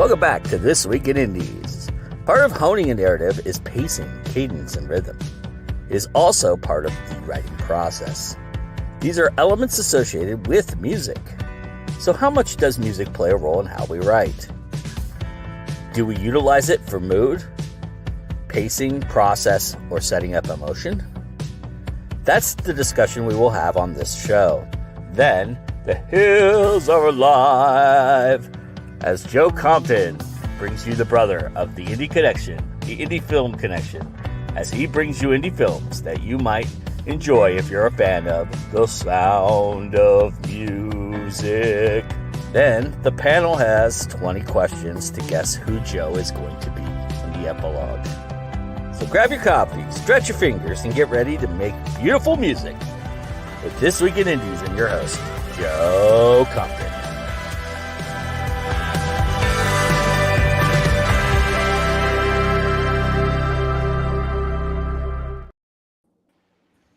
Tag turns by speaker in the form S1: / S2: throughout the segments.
S1: Welcome back to This Week in Indies. Part of honing a narrative is pacing, cadence, and rhythm. It is also part of the writing process. These are elements associated with music. So how much does music play a role in how we write? Do we utilize it for mood, pacing, process, or setting up emotion? That's the discussion we will have on this show. Then, the hills are alive as Joe Compton brings you the brother of the Indie Connection, the Indie Film Connection, as he brings you indie films that you might enjoy if you're a fan of the sound of music. Then, the panel has 20 questions to guess who Joe is going to be in the epilogue. So grab your coffee, stretch your fingers, and get ready to make beautiful music with This Week in Indies and your host, Joe Compton.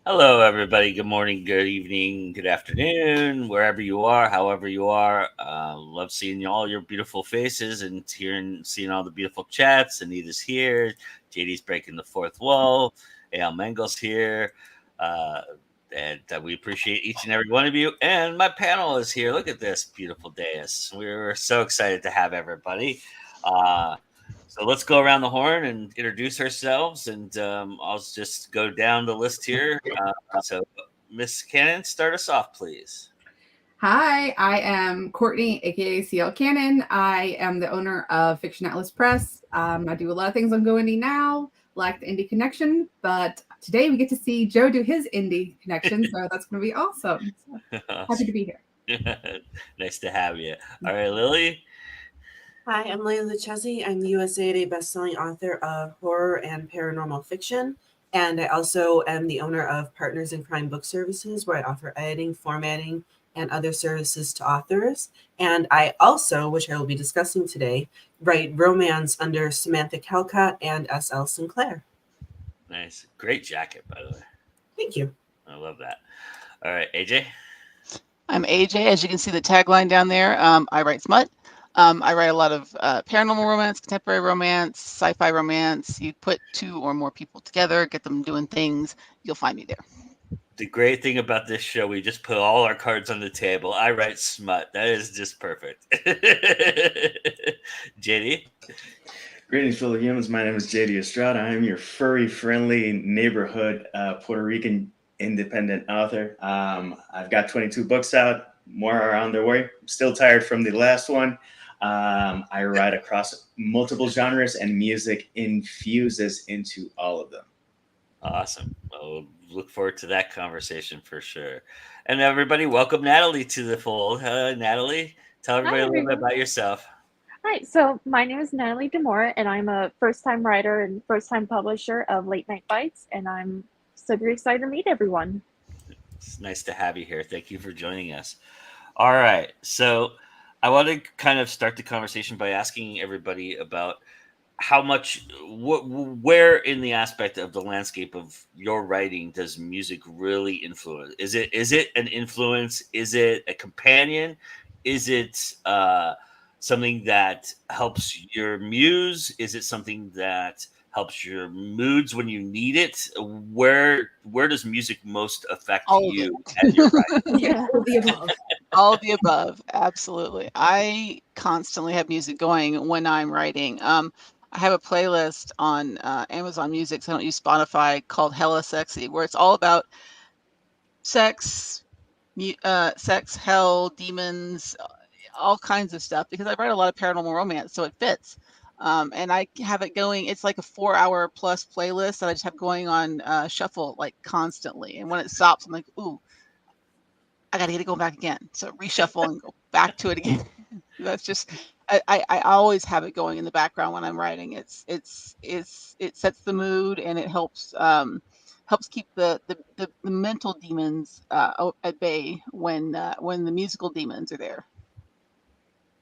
S1: Hello, everybody. Good morning, good evening, good afternoon, wherever you are, however you are. Love seeing all your beautiful faces and seeing all the beautiful chats. Anita's here. JD's breaking the fourth wall. Al Mengel's here. And we appreciate each and every one of you. And my panel is here. Look at this beautiful dais. We're so excited to have everybody. So let's go around the horn and introduce ourselves, and I'll just go down the list here. So, Miss Cannon, start us off, please.
S2: Hi, I am Courtney, aka CL Cannon. I am the owner of Fiction Atlas Press. I do a lot of things on Go Indie now, like the Indie Connection, but today we get to see Joe do his Indie Connection, so that's going to be awesome. So, happy to be here.
S1: Nice to have you. All right, Lily.
S3: Hi, I'm Layla Chesney. I'm the USA Today bestselling author of horror and paranormal fiction, and I also am the owner of Partners in Crime Book Services, where I offer editing, formatting, and other services to authors. And I also, which I will be discussing today, write romance under Samantha Calcott and S.L. Sinclair.
S1: Nice. Great jacket, by the way.
S3: Thank you.
S1: I love that. All right, AJ.
S4: I'm AJ. As you can see the tagline down there, I write smut. I write a lot of paranormal romance, contemporary romance, sci-fi romance. You put two or more people together, get them doing things, you'll find me there.
S1: The great thing about this show, we just put all our cards on the table. I write smut. That is just perfect. JD?
S5: Greetings, fellow humans. My name is JD Estrada. I am your furry-friendly neighborhood Puerto Rican independent author. I've got 22 books out. More are on their way. I'm still tired from the last one. I write across multiple genres, and music infuses into all of them.
S1: Awesome. Well, look forward to that conversation for sure. And everybody, welcome Natalie to the fold. Natalie, tell everybody a little bit about yourself.
S6: Hi, so my name is Natalie Demore, and I'm a first-time writer and first-time publisher of Late Night Bites, and I'm super excited to meet everyone.
S1: It's nice to have you here. Thank you for joining us. All right, so I want to kind of start the conversation by asking everybody about how much, where in the aspect of the landscape of your writing does music really influence? Is it an influence? Is it a companion? Is it something that helps your muse? Is it something that helps your moods when you need it? Where does music most affect you as you're writing?
S2: Yeah, all the above.
S4: All of the above, absolutely. I constantly have music going when I'm writing. I have a playlist on Amazon Music, so I don't use Spotify, called Hella Sexy, where it's all about sex, hell, demons, all kinds of stuff, because I write a lot of paranormal romance, so it fits. And I have it going. It's like a 4-hour plus playlist that I just have going on shuffle like constantly. And when it stops, I'm like, ooh, I got to get it going back again. So reshuffle and go back to it again. That's just, I always have it going in the background when I'm writing. It sets the mood, and it helps keep the mental demons at bay when the musical demons are there.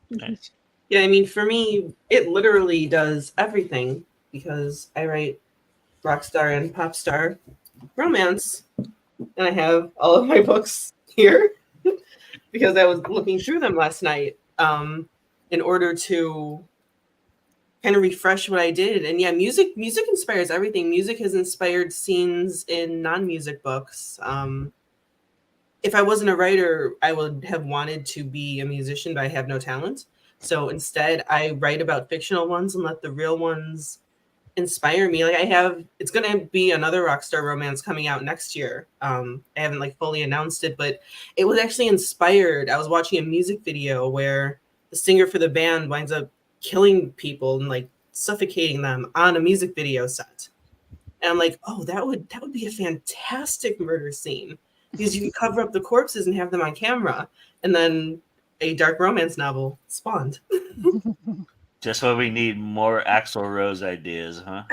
S1: Nice.
S3: Yeah, I mean, for me, it literally does everything, because I write rock star and pop star romance, and I have all of my books here because I was looking through them last night in order to kind of refresh what I did. And yeah, music inspires everything. Music has inspired scenes in non-music books. If I wasn't a writer, I would have wanted to be a musician, but I have no talent. So instead, I write about fictional ones and let the real ones inspire me. Like it's going to be another Rockstar Romance coming out next year. I haven't like fully announced it, but it was actually inspired. I was watching a music video where the singer for the band winds up killing people and like suffocating them on a music video set. And I'm like, oh, that would be a fantastic murder scene, because you can cover up the corpses and have them on camera. And then a dark romance novel spawned.
S1: Just what we need, more Axl Rose ideas, huh?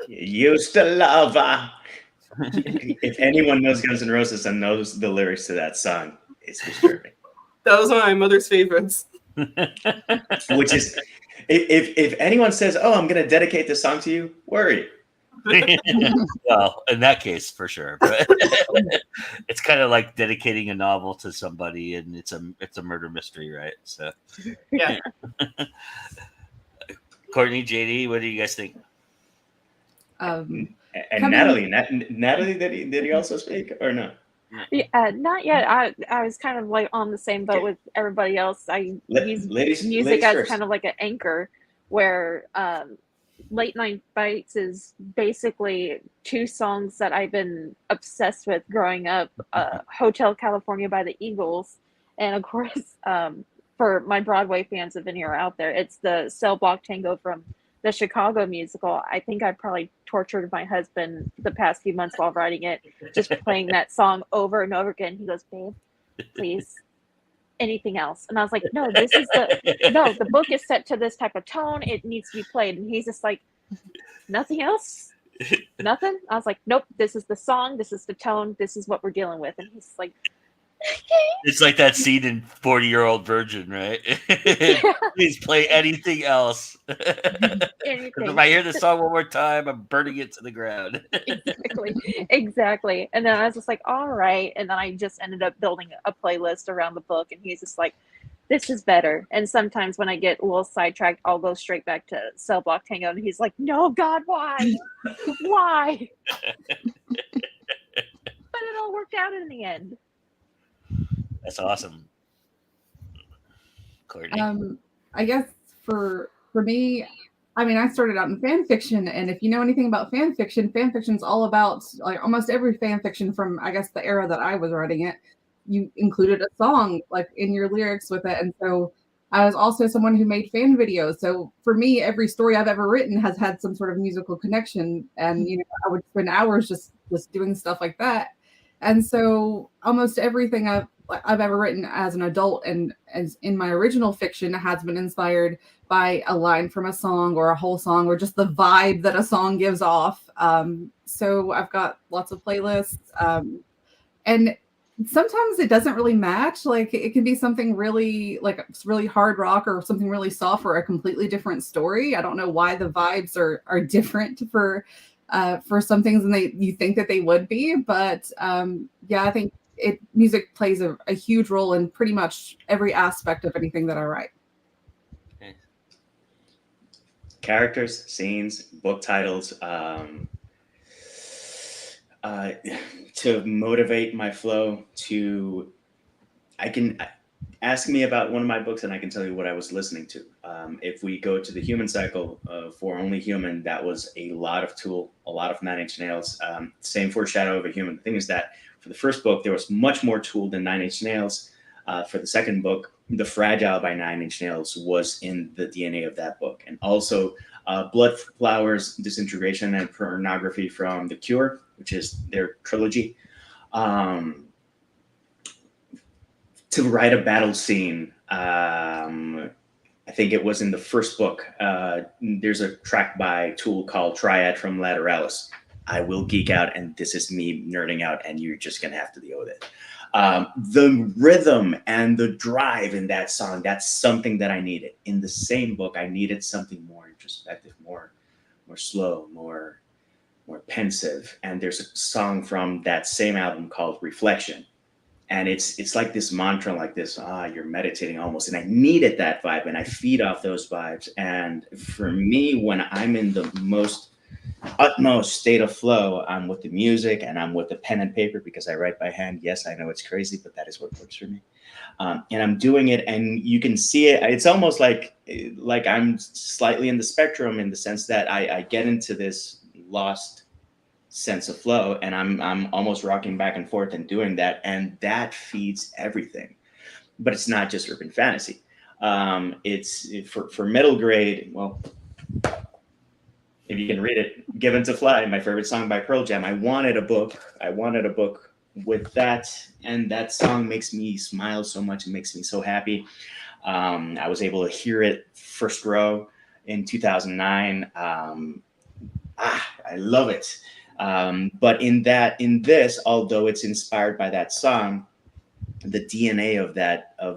S5: Used to love her. If anyone knows Guns N' Roses and knows the lyrics to that song, it's disturbing.
S3: That was one of my mother's favorites.
S5: Which is, if anyone says, "Oh, I'm going to dedicate this song to you," worry.
S1: Well, in that case, for sure. But it's kind of like dedicating a novel to somebody, and it's a murder mystery, right? So,
S3: yeah.
S1: Courtney, JD, what do you guys think?
S5: And Natalie, did he also speak or no?
S6: Yeah, not yet. I was kind of like on the same boat with everybody else. I use music as kind of like an anchor, where Late Night Bites is basically two songs that I've been obsessed with growing up. Hotel California by the Eagles, and of course, for my Broadway fans, if any are out there, it's the Cell Block Tango from the Chicago musical. I think I probably tortured my husband the past few months while writing it, just playing that song over and over again. He goes, "Babe, please, anything else?" And I was like, "No, the book is set to this type of tone. It needs to be played." And he's just like, "Nothing else? Nothing?" I was like, "Nope, this is the song, this is the tone, this is what we're dealing with." And he's like,
S1: it's like that scene in 40-Year-Old Virgin, right? Please play anything else.
S6: Anything.
S1: If I hear the song one more time, I'm burning it to the ground.
S6: Exactly. And then I was just like, all right. And then I just ended up building a playlist around the book, and he's just like, "This is better." And sometimes when I get a little sidetracked, I'll go straight back to Cell Block Tango, and he's like, "No, God, why? Why?" But it all worked out in the end.
S1: That's awesome. Courtney?
S2: I guess for me, I mean, I started out in fan fiction, and if you know anything about fan fiction is all about, like, almost every fan fiction from, I guess, the era that I was writing it, you included a song like in your lyrics with it. And so I was also someone who made fan videos. So for me, every story I've ever written has had some sort of musical connection, and I would spend hours just doing stuff like that. And so almost everything I've ever written as an adult and as in my original fiction has been inspired by a line from a song or a whole song or just the vibe that a song gives off. So I've got lots of playlists, and sometimes it doesn't really match. Like, it can be something really, like, really hard rock or something really soft for a completely different story. I don't know why the vibes are different for some things than you think that they would be. But yeah, I think music plays a huge role in pretty much every aspect of anything that I write.
S1: Okay.
S5: Characters, scenes, book titles, to motivate my flow. I can ask me about one of my books and I can tell you what I was listening to. If we go to the Human Cycle for Only Human, that was a lot of Tool, a lot of Nine Inch Nails. Same for Shadow of a Human. The thing is that for the first book, there was much more Tool than Nine Inch Nails. For the second book, The Fragile by Nine Inch Nails was in the DNA of that book. And also Blood Flowers, Disintegration, and Pornography from The Cure, which is their trilogy. To write a battle scene, I think it was in the first book. There's a track by Tool called Triad from Lateralis. I will geek out, and this is me nerding out, and you're just going to have to deal with it. The rhythm and the drive in that song, that's something that I needed. In the same book, I needed something more introspective, more slow, more pensive. And there's a song from that same album called Reflection. And it's like this mantra, like this, you're meditating almost. And I needed that vibe, and I feed off those vibes. And for me, when I'm in the utmost state of flow, I'm with the music and I'm with the pen and paper, because I write by hand. Yes, I know it's crazy, but that is what works for me. And I'm doing it, and you can see it. It's almost like I'm slightly in the spectrum, in the sense that I get into this lost sense of flow, and I'm almost rocking back and forth and doing that, and that feeds everything. But it's not just urban fantasy. It's for middle grade. Well, if you can read it, "Given to Fly," my favorite song by Pearl Jam. I wanted a book with that, and that song makes me smile so much. It makes me so happy. I was able to hear it first row in 2009. I love it. But in this, although it's inspired by that song, the DNA of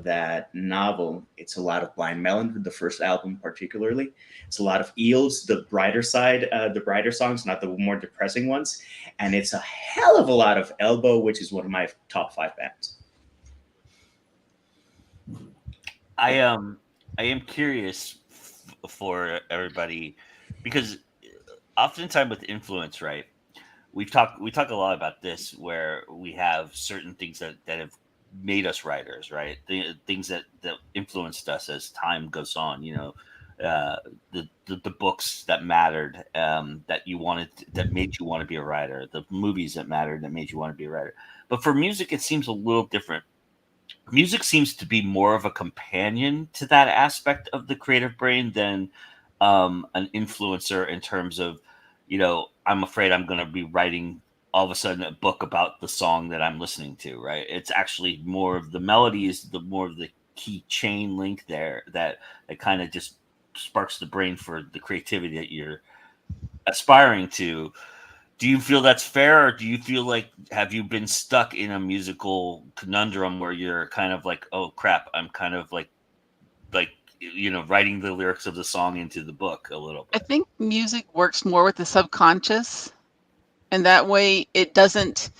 S5: that novel, it's a lot of Blind Melon, the first album particularly. It's a lot of Eels, the brighter side, the brighter songs, not the more depressing ones. And it's a hell of a lot of Elbow, which is one of my top 5 bands.
S1: I am curious for everybody, because oftentimes with influence, right? We talk a lot about this, where we have certain things that have made us writers, right? The things that influenced us as time goes on. The books that mattered, that made you want to be a writer. The movies that mattered, that made you want to be a writer. But for music, it seems a little different. Music seems to be more of a companion to that aspect of the creative brain than an influencer, in terms of, I'm afraid I'm going to be writing all of a sudden a book about the song that I'm listening to, right? It's actually more of the melody is the more of the key chain link there that kind of just sparks the brain for the creativity that you're aspiring to. Do you feel that's fair, or do you feel like, have you been stuck in a musical conundrum where you're kind of like, oh crap, I'm kind of like writing the lyrics of the song into the book a little bit?
S4: I think music works more with the subconscious, and that way it doesn't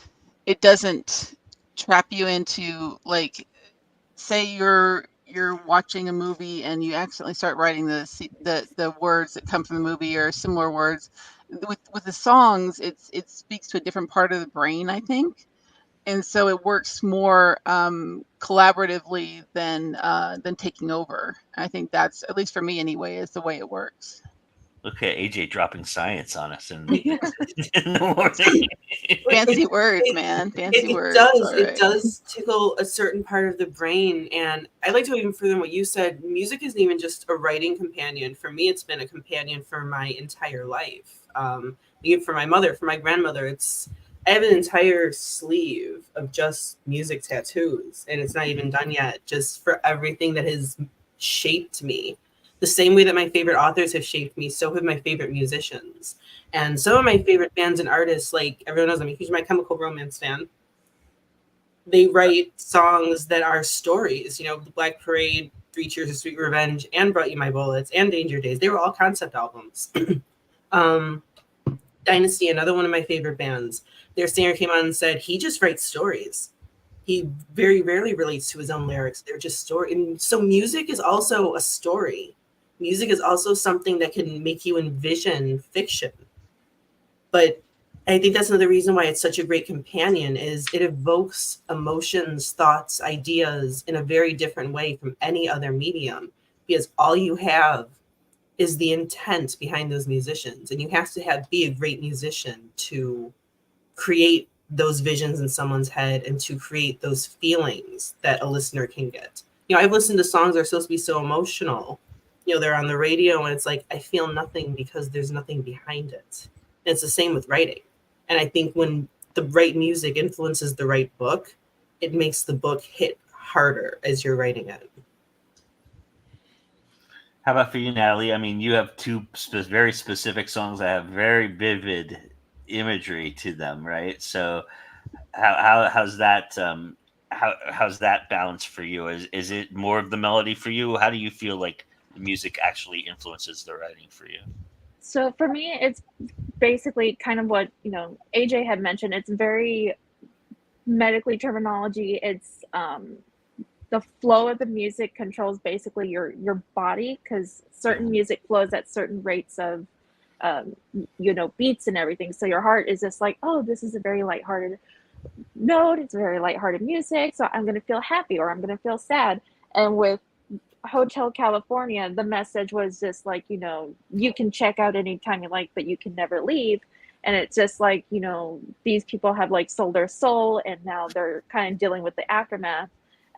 S4: trap you into, like, say you're watching a movie and you accidentally start writing the words that come from the movie or similar words. With the songs, it speaks to a different part of the brain, I think, and so it works more collaboratively than taking over. I think that's, at least for me anyway, is the way it works.
S1: Okay, AJ dropping science on us in the morning.
S4: Fancy words, man. Fancy words.
S3: It does tickle a certain part of the brain. And I'd like to even further what you said. Music isn't even just a writing companion. For me, it's been a companion for my entire life. Even for my mother, for my grandmother, I have an entire sleeve of just music tattoos, and it's not even done yet, just for everything that has shaped me. The same way that my favorite authors have shaped me, so have my favorite musicians. And some of my favorite bands and artists, like everyone knows I'm a huge My Chemical Romance fan. They write songs that are stories. The Black Parade, 3 Cheers of Sweet Revenge, and Brought You My Bullets, and Danger Days. They were all concept albums. Dynasty, another one of my favorite bands. Their singer came on and said he just writes stories. He very rarely relates to his own lyrics. They're just story. And so music is also a story. Music is also something that can make you envision fiction. But I think that's another reason why it's such a great companion, is it evokes emotions, thoughts, ideas in a very different way from any other medium, because all you have is the intent behind those musicians. And you have to be a great musician to create those visions in someone's head and to create those feelings that a listener can get. I've listened to songs that are supposed to be so emotional. They're on the radio and it's like, I feel nothing because there's nothing behind it. And it's the same with writing. And I think when the right music influences the right book, it makes the book hit harder as you're writing it.
S1: How about for you, Natalie? I mean, you have 2 very specific songs that have very vivid imagery to them, right? So how's that how's that balance for you? Is it more of the melody for you? How do you feel like the music actually influences the writing for you?
S6: So for me, it's basically kind of what AJ had mentioned. It's very medically terminology, it's the flow of the music controls basically your body, because certain music flows at certain rates of beats and everything. So your heart is just like, oh, this is a very lighthearted note, it's very lighthearted music, so I'm going to feel happy or I'm going to feel sad. And with Hotel California, the message was just like, you can check out anytime you like, but you can never leave. And it's just like, these people have like sold their soul and now they're kind of dealing with the aftermath.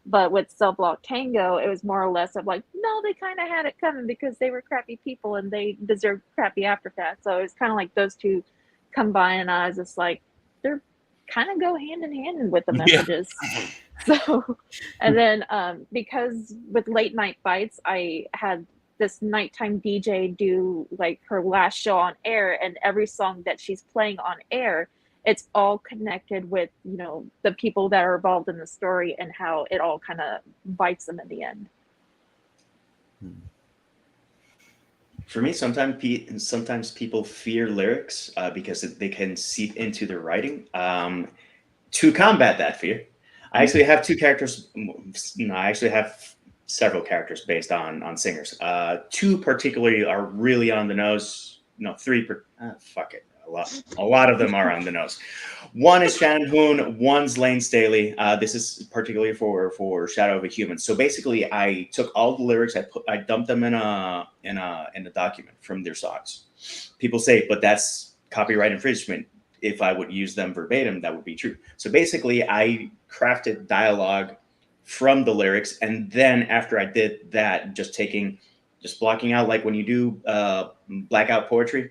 S6: But with Cell Block Tango, it was more or less of like, no, they kind of had it coming because they were crappy people and they deserved crappy aftermath. So it's kind of like those two combined, and I was just like, they're kind of go hand in hand with the messages. Yeah. So, and then because with Late Night Bites, I had this nighttime DJ do like her last show on air, and every song that she's playing on air, it's all connected with, the people that are involved in the story and how it all kind of bites them in the end.
S5: For me, sometimes people fear lyrics because they can seep into their writing. To combat that fear, I actually have two characters. No, I actually have several characters based on singers. Two particularly are really on the nose. No, three. Fuck it. A lot of them are on the nose. One is Shannon Hoon. One's Lane Staley. This is particularly for Shadow of a Human. So basically, I took all the lyrics. I dumped them in a document from their songs. People say, but that's copyright infringement. If I would use them verbatim, that would be true. So basically, I crafted dialogue from the lyrics, and then after I did that, just blocking out, like when you do blackout poetry.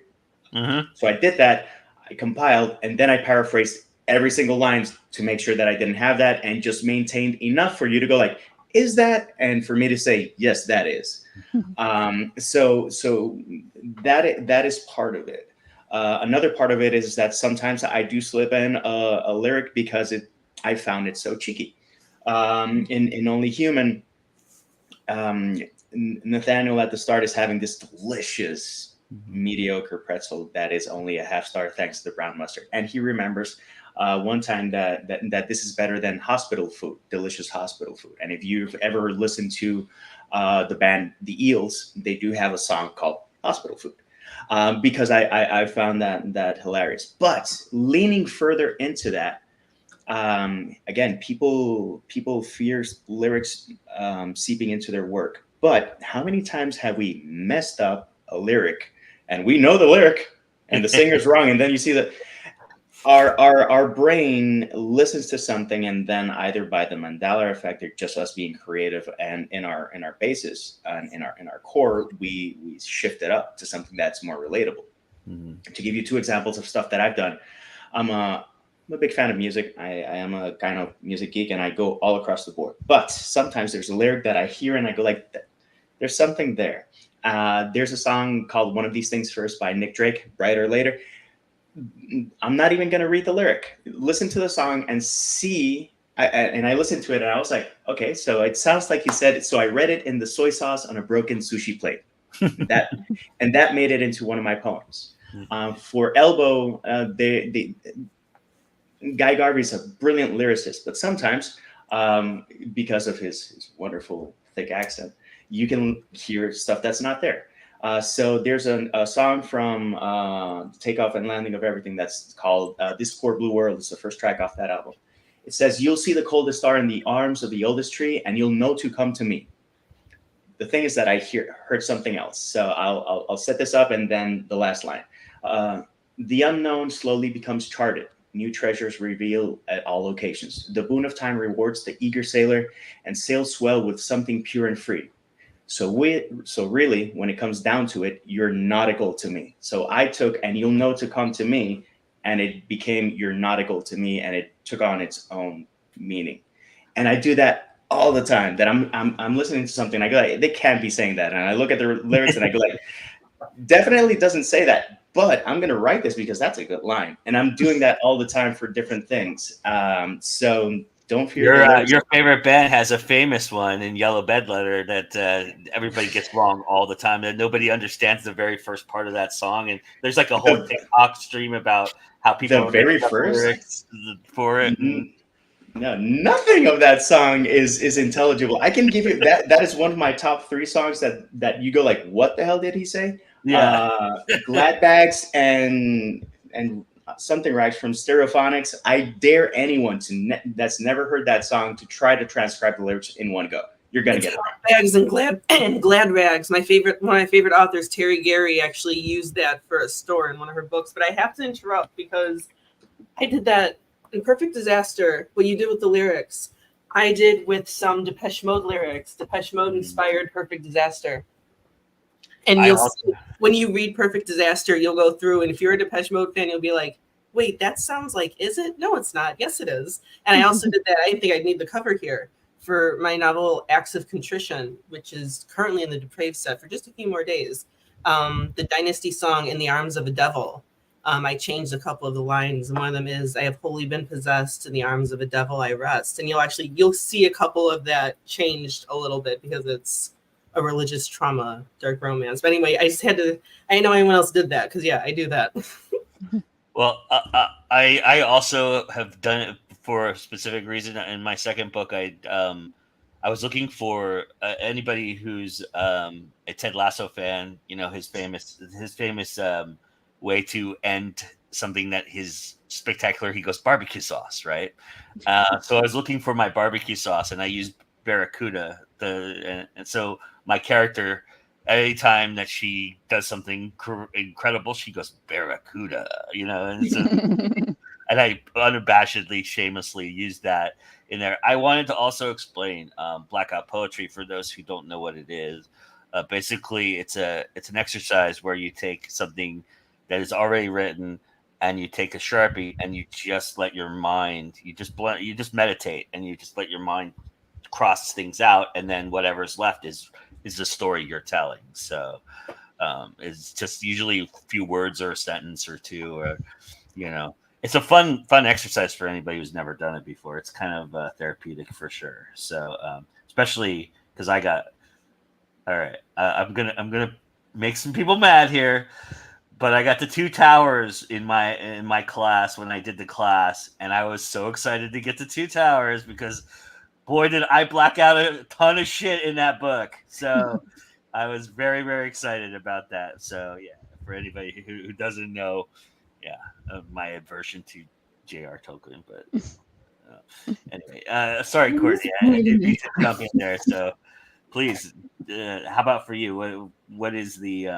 S5: Mm-hmm. So I did that, I compiled, and then I paraphrased every single line to make sure that I didn't have that, and just maintained enough for you to go like, is that? And for me to say, yes, that is. So that is part of it. Another part of it is that sometimes I do slip in a lyric because I found it so cheeky. In Only Human, Nathaniel at the start is having this delicious mediocre pretzel that is only a half star thanks to the brown mustard, and he remembers one time that this is better than hospital food, delicious hospital food. And if you've ever listened to the band The Eels, they do have a song called Hospital Food, because I found that hilarious. But leaning further into that, again, people fear lyrics seeping into their work. But how many times have we messed up a lyric and we know the lyric and the singer's wrong, and then you see that our brain listens to something, and then either by the Mandela effect or just us being creative and in our basis and in our core, we shift it up to something that's more relatable. Mm-hmm. To give you two examples of stuff that I've done, I'm a big fan of music. I am a kind of music geek, and I go all across the board. But sometimes there's a lyric that I hear and I go like, there's something there. There's a song called One of These Things First by Nick Drake, Brighter Later. I'm not even going to read the lyric. Listen to the song and see. And I listened to it and I was like, okay, so it sounds like he said it. So I read it in the soy sauce on a broken sushi plate. that made it into one of my poems. For Elbow, Guy Garvey's a brilliant lyricist, but sometimes because of his wonderful thick accent, you can hear stuff that's not there. So there's a song from Takeoff and Landing of Everything that's called This Poor Blue World. It's the first track off that album. It says, you'll see the coldest star in the arms of the oldest tree, and you'll know to come to me. The thing is that I heard something else. So I'll set this up, and then the last line. The unknown slowly becomes charted. New treasures reveal at all locations. The boon of time rewards the eager sailor, and sails swell with something pure and free. So really, when it comes down to it, you're nautical to me. So I took, and you'll know to come to me, and it became you're nautical to me, and it took on its own meaning. And I do that all the time. That I'm listening to something, I go, like, they can't be saying that, and I look at the lyrics, and I go like, definitely doesn't say that. But I'm going to write this because that's a good line. And I'm doing that all the time for different things. So don't fear.
S1: Your favorite band has a famous one in Yellow Bed Letter that everybody gets wrong all the time. That nobody understands the very first part of that song. And there's like a whole TikTok stream about how people
S5: the very first
S1: for it.
S5: Mm-hmm. No, nothing of that song is intelligible. I can give you that. That is one of my top 3 songs that you go like, what the hell did he say?
S1: Yeah.
S5: Glad Bags and something right from Stereophonics. I dare anyone that's never heard that song to try to transcribe the lyrics in one go. You're gonna get it wrong.
S3: Bags and Glad Rags. One of my favorite authors, Terry Gary, actually used that for a store in one of her books. But I have to interrupt because I did that in Perfect Disaster. What you did with the lyrics, I did with some Depeche Mode lyrics. Depeche Mode inspired Perfect Disaster. And when you read Perfect Disaster, you'll go through, and if you're a Depeche Mode fan, you'll be like, wait, that sounds like, is it? No, it's not. Yes, it is. And I also did that. I didn't think I'd need the cover here for my novel Acts of Contrition, which is currently in the Depraved set for just a few more days. The Dynasty song, In the Arms of a Devil. I changed a couple of the lines, and one of them is, I have wholly been possessed, in the arms of a devil I rest. And you'll see a couple of that changed a little bit because it's a religious trauma, dark romance. But anyway, I didn't know anyone else did that, because I do that.
S1: Well, I also have done it for a specific reason. In my second book, I was looking for anybody who's a Ted Lasso fan. His famous way to end something that his spectacular. He goes barbecue sauce, right? So I was looking for my barbecue sauce, and I used Barracuda. And so my character, any time that she does something incredible, she goes Barracuda, and, so, and I unabashedly, shamelessly used that in there. I wanted to also explain blackout poetry for those who don't know what it is. Basically, it's an exercise where you take something that is already written, and you take a Sharpie and you just let your mind, you just meditate, and you just let your mind cross things out, and then whatever's left is the story you're telling. So it's just usually a few words or a sentence or two, or it's a fun exercise for anybody who's never done it before. It's kind of therapeutic for sure. So especially because all right, I'm gonna make some people mad here, but I got the 2 towers in my class when I did the class, and I was so excited to get the 2 towers because boy, did I black out a ton of shit in that book. So I was very, very excited about that. So yeah, for anybody who doesn't know, my aversion to J.R. Tolkien. But anyway, sorry, Courtney, I didn't mean to jump in there. So please, how about for you? What is the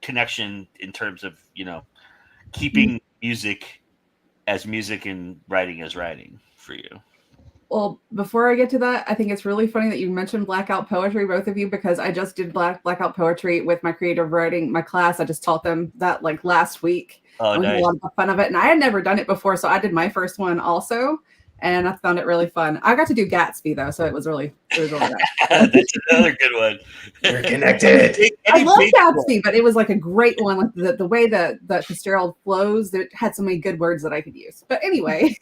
S1: connection in terms of keeping music as music and writing as writing for you?
S2: Well, before I get to that, I think it's really funny that you mentioned blackout poetry, both of you, because I just did blackout poetry with my creative writing, my class. I just taught them that like last week.
S1: Oh,
S2: and we had a lot of fun of it. And I had never done it before, so I did my first one also, and I found it really fun. I got to do Gatsby though, so it was really nice.
S1: That's another good one.
S5: We're connected.
S2: I love Gatsby, but it was like a great one. Like the way that Fitzgerald flows, it had so many good words that I could use. But anyway,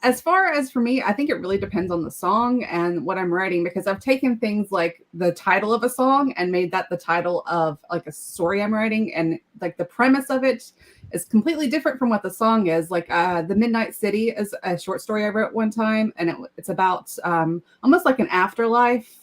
S2: as far as for me, I think it really depends on the song and what I'm writing, because I've taken things like the title of a song and made that the title of like a story I'm writing, and like the premise of it is completely different from what the song is. Like The Midnight City is a short story I wrote one time, and it's about almost like an afterlife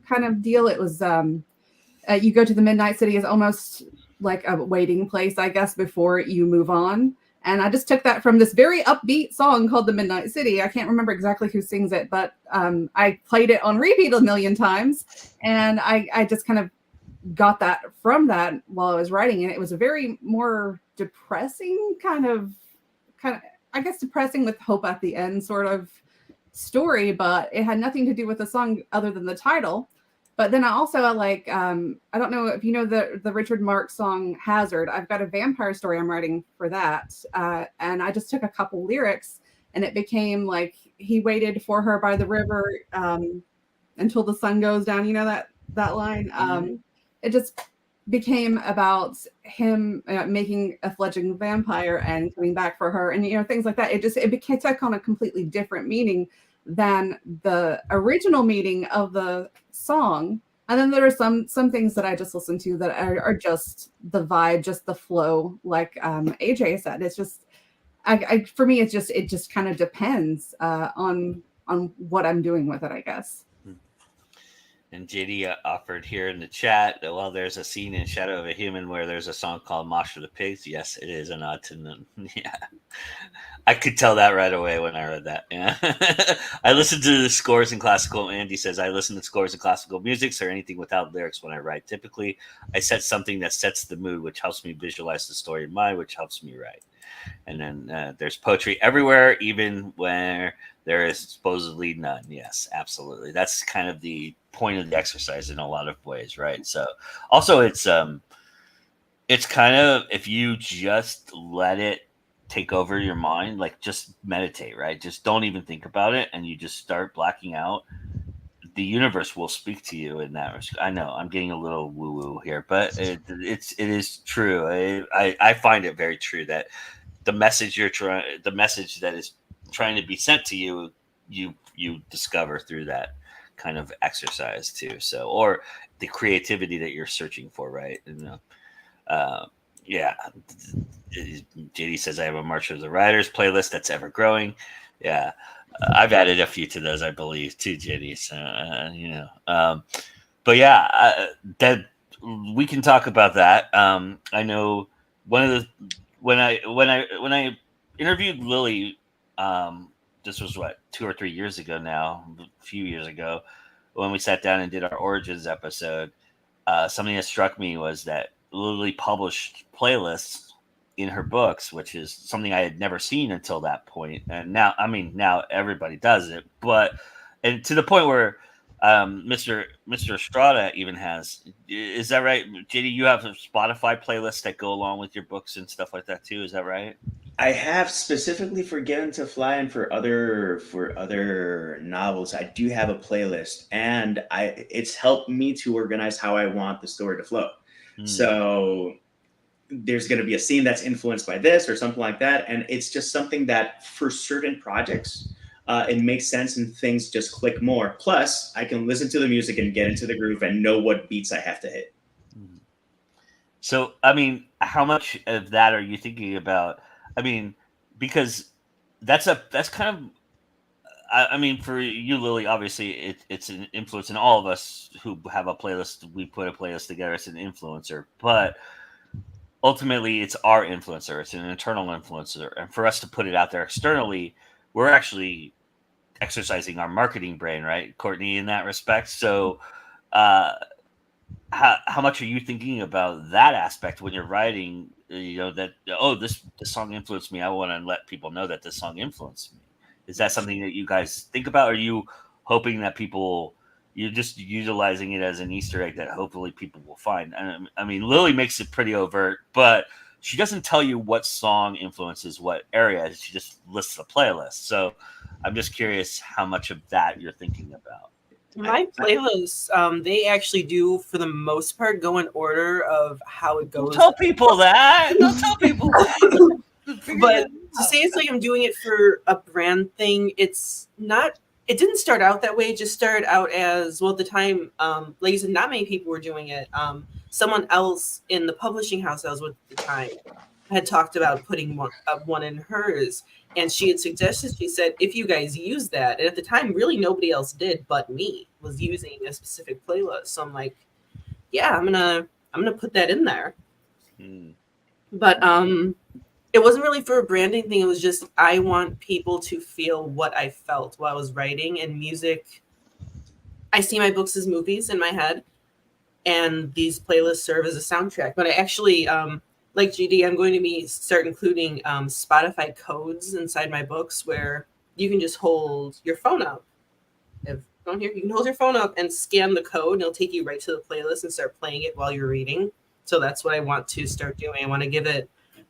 S2: kind of deal. It was you go to the Midnight City is almost like a waiting place, I guess, before you move on. And I just took that from this very upbeat song called The Midnight City. I can't remember exactly who sings it, but I played it on repeat a million times. And I just kind of got that from that while I was writing it. It was a very more depressing kind of, I guess, depressing with hope at the end sort of story, but it had nothing to do with the song other than the title. But then I also like, I don't know if you know the Richard Marx song Hazard. I've got a vampire story I'm writing for that. And I just took a couple lyrics, and it became like, he waited for her by the river until the sun goes down. You know that line? It just became about him making a fledgling vampire and coming back for her, and things like that. It took on a completely different meaning than the original meaning of the song. And then there are some things that I just listen to that are just the vibe, just the flow, like AJ said. It's just for me, it just kind of depends on what I'm doing with it, I guess.
S1: And JD offered here in the chat, well, there's a scene in Shadow of a Human where there's a song called Mosh for the Pigs. Yes, it is a nod to them. Yeah. I could tell that right away when I read that. Yeah. I listen to the scores in classical. Andy says, I listen to scores in classical music or anything without lyrics when I write. Typically, I set something that sets the mood, which helps me visualize the story in mind, which helps me write. And then there's poetry everywhere, even where there is supposedly none. Yes, absolutely. That's kind of the point of the exercise in a lot of ways, right? So also it's kind of, if you just let it take over your mind, like just meditate, right? Just don't even think about it, and you just start blacking out. The universe will speak to you in that respect. I know I'm getting a little woo woo here, but it is true. I find it very true that the message that is trying to be sent to you, you discover through that kind of exercise too. So, or the creativity that you're searching for, right? And yeah, JD says I have a March of the Writers playlist that's ever growing. Yeah, I've added a few to those, I believe, too, JD. So but yeah, that we can talk about that. I know one of the when I interviewed Lily, this was 2 or 3 years ago now, a few years ago, when we sat down and did our Origins episode. Something that struck me was that Lily published playlists in her books, which is something I had never seen until that point. And now everybody does it, and to the point where Mr. Estrada even has. Is that right, JD? You have a Spotify playlists that go along with your books and stuff like that too. Is that right?
S5: I have specifically for Given to Fly and for other novels. I do have a playlist, and it's helped me to organize how I want the story to flow. So there's going to be a scene that's influenced by this or something like that, and it's just something that for certain projects it makes sense and things just click more. Plus, I can listen to the music and get into the groove and know what beats I have to hit.
S1: So, I mean, how much of that are you thinking about? I mean, because that's kind of, I mean, for you, Lily, obviously it's an influence, and all of us who have a playlist, we put a playlist together. It's an influencer, but ultimately it's our influencer. It's an internal influencer, and for us to put it out there externally, we're actually exercising our marketing brain, right, Courtney, in that respect. So, how much are you thinking about that aspect when you're writing? That this song influenced me. I want to let people know that this song influenced me. Is that something that you guys think about? Are you hoping that you're just utilizing it as an Easter egg that hopefully people will find? I mean, Lily makes it pretty overt, but she doesn't tell you what song influences what area. She just lists the playlist. So I'm just curious how much of that you're thinking about.
S3: My playlists, they actually do, for the most part, go in order of how it goes.
S1: Don't tell people that. Don't tell people that.
S3: But to say it's like I'm doing it for a brand thing, it's not. It didn't start out that way. It just started out as, well, at the time, like you said, not many people were doing it. Someone else in the publishing house I was with at the time had talked about putting one in hers. And she had suggested, she said, if you guys use that, and at the time, really nobody else did but me, was using a specific playlist. So I'm like, yeah, I'm gonna put that in there. But it wasn't really for a branding thing. It was just, I want people to feel what I felt while I was writing. And music, I see my books as movies in my head, and these playlists serve as a soundtrack. But I actually, like GD, I'm going to start including Spotify codes inside my books where you can just hold your phone up. You can hold your phone up and scan the code, and it'll take you right to the playlist and start playing it while you're reading. So that's what I want to start doing.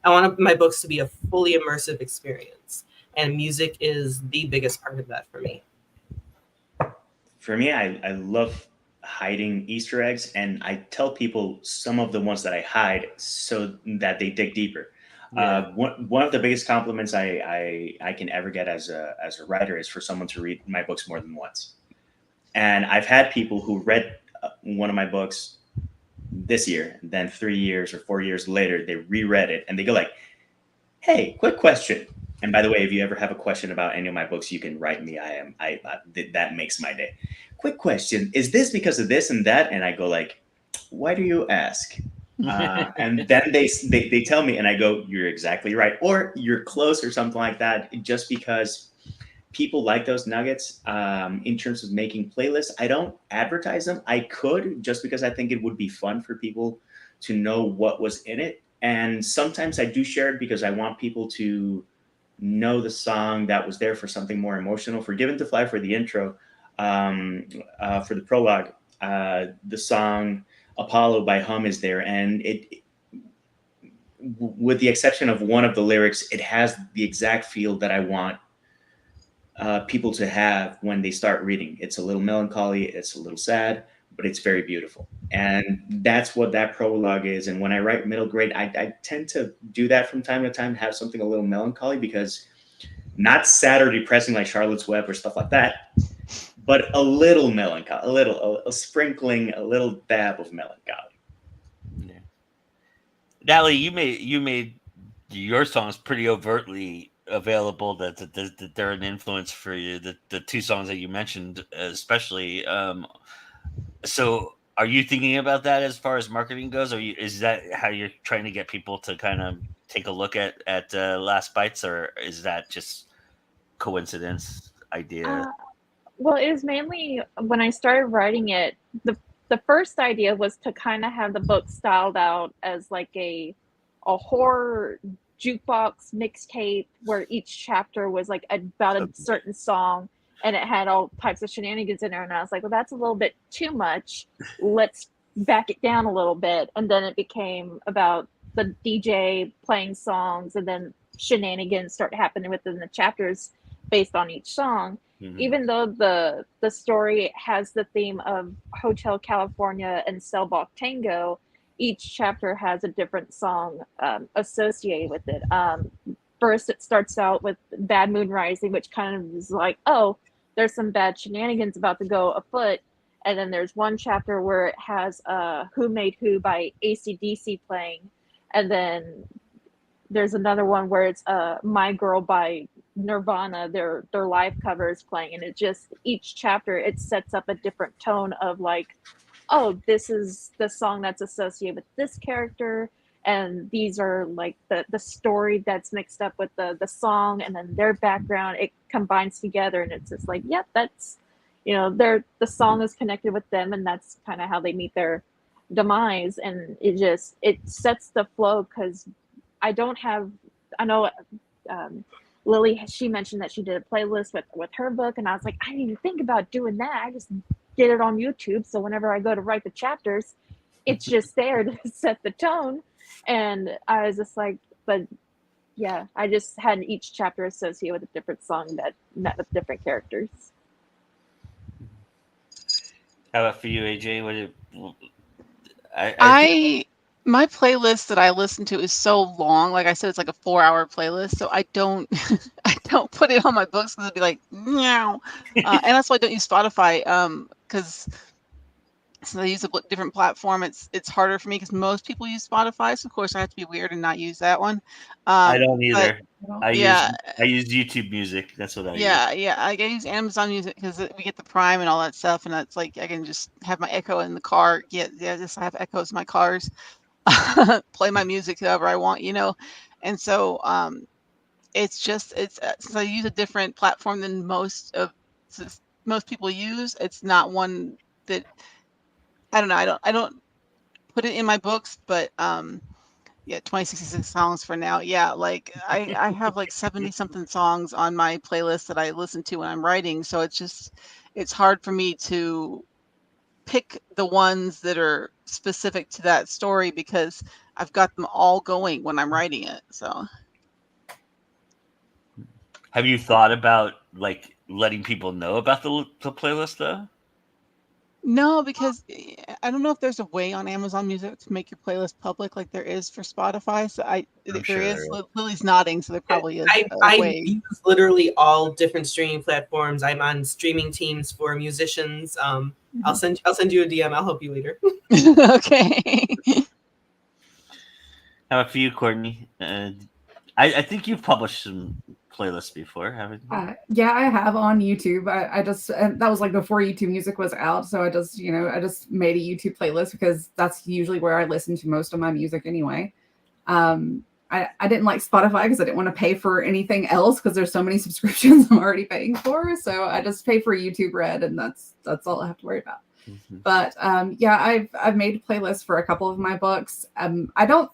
S3: I want my books to be a fully immersive experience, and music is the biggest part of that for me.
S5: For me, I love hiding Easter eggs, and I tell people some of the ones that I hide so that they dig deeper. Yeah. One of the biggest compliments I can ever get as a writer is for someone to read my books more than once. And I've had people who read one of my books this year, then 3 years or 4 years later, they reread it and they go like, hey, quick question. And by the way, if you ever have a question about any of my books, you can write me. That makes my day. Quick question: is this because of this and that? And I go like, why do you ask? And then they tell me, and I go, you're exactly right, or you're close, or something like that. Just because people like those nuggets. In terms of making playlists, I don't advertise them. I could, just because I think it would be fun for people to know what was in it. And sometimes I do share it because I want people to know the song that was there for something more emotional. For Given to Fly, for the intro, for the prologue, the song Apollo by Hum is there, and it, with the exception of one of the lyrics, it has the exact feel that I want people to have when they start reading. It's a little melancholy, it's a little sad, but it's very beautiful. And that's what that prologue is. And when I write middle grade, I tend to do that from time to time, have something a little melancholy, because not sad or depressing like Charlotte's Web or stuff like that, but a little melancholy, a sprinkling, a little dab of melancholy.
S1: Yeah. Natalie, you made your songs pretty overtly available that they're an influence for you. The two songs that you mentioned, especially. So, are you thinking about that as far as marketing goes, or is that how you're trying to get people to kind of take a look at Last Bites, or is that just coincidence idea?
S6: Well, it was mainly when I started writing it. The first idea was to kind of have the book styled out as like a horror jukebox mixtape, where each chapter was like about a certain song, and it had all types of shenanigans in there. And I was like, well, that's a little bit too much. Let's back it down a little bit. And then it became about the DJ playing songs, and then shenanigans start happening within the chapters based on each song. Mm-hmm. Even though the story has the theme of Hotel California and Cell Block Tango, each chapter has a different song associated with it. First, it starts out with Bad Moon Rising, which kind of is like, oh, there's some bad shenanigans about to go afoot. And then there's one chapter where it has Who Made Who by AC/DC playing. And then there's another one where it's My Girl by Nirvana, their live covers playing. And it just, each chapter, it sets up a different tone of like, oh, this is the song that's associated with this character, and these are like the story that's mixed up with the song, and then their background, it combines together, and it's just like, yep, that's, the song is connected with them, and that's kind of how they meet their demise. And it sets the flow, because I know Lily, she mentioned that she did a playlist with her book, and I was like, I didn't even think about doing that. I just did it on YouTube, so whenever I go to write the chapters, it's just there to set the tone. And I was just like, but yeah, I just had each chapter associated with a different song that met with different characters.
S1: How about for you, AJ?
S4: My playlist that I listen to is so long. Like I said, it's like a 4-hour playlist. So I don't put it on my books, because it'd be like, meow. And that's why I don't use Spotify. Because since I use a different platform, it's harder for me, because most people use Spotify. So of course I have to be weird and not use that one.
S1: I don't either. I use YouTube Music. That's what I use.
S4: Yeah. I use Amazon Music because we get the Prime and all that stuff, and that's like I can just have my Echo in the car. I have Echoes in my cars. Play my music however I want, and so it's since I use a different platform than most people use, it's not one that I don't know. I don't put it in my books, but 2066 songs for now. Yeah, like I have like 70 something songs on my playlist that I listen to when I'm writing, so it's hard for me to pick the ones that are specific to that story, because I've got them all going when I'm writing it. So
S1: have you thought about like letting people know about the playlist though?
S4: No, because I don't know if there's a way on Amazon Music to make your playlist public like there is for Spotify. So Lily's nodding, so there probably is a way.
S3: I use literally all different streaming platforms. I'm on streaming teams for musicians. I'll send you a DM. I'll help you later.
S4: Okay.
S1: How about for you, Courtney? I think you've published some playlists before, haven't you?
S2: Yeah, I have on YouTube. I just, and that was like before YouTube Music was out. So I just, I just made a YouTube playlist because that's usually where I listen to most of my music anyway. I didn't like Spotify because I didn't want to pay for anything else because there's so many subscriptions I'm already paying for. So I just pay for YouTube Red, and that's all I have to worry about. Mm-hmm. But yeah, I've made playlists for a couple of my books. I don't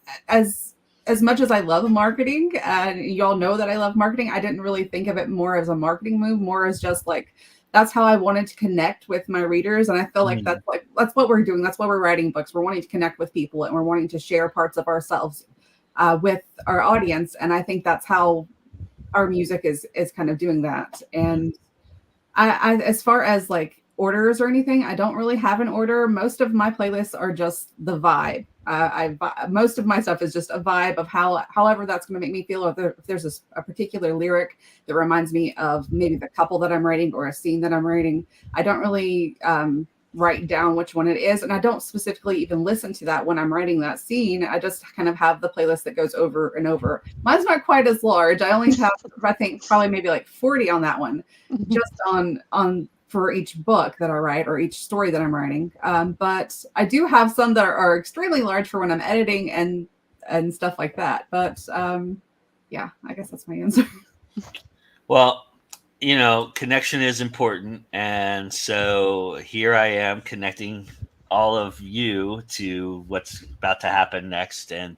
S2: as much as I love marketing, and y'all know that I love marketing. I didn't really think of it more as a marketing move, more as just like that's how I wanted to connect with my readers, and I feel like that's what we're doing. That's why we're writing books. We're wanting to connect with people, and we're wanting to share parts of ourselves with our audience, and I think that's how our music is kind of doing that. And I as far as like orders or anything, I don't really have an order. Most of my playlists are just the vibe. Most of my stuff is just a vibe of however that's going to make me feel. If there's a particular lyric that reminds me of maybe the couple that I'm writing or a scene that I'm writing, I don't really write down which one it is, and I don't specifically even listen to that when I'm writing that scene. I just kind of have the playlist that goes over and over. Mine's not quite as large. I only have, I think, probably maybe like 40 on that one, just on for each book that I write or each story that I'm writing. But I do have some that are extremely large for when I'm editing and stuff like that. But yeah, I guess that's my answer.
S1: Well, connection is important. And so here I am connecting all of you to what's about to happen next. And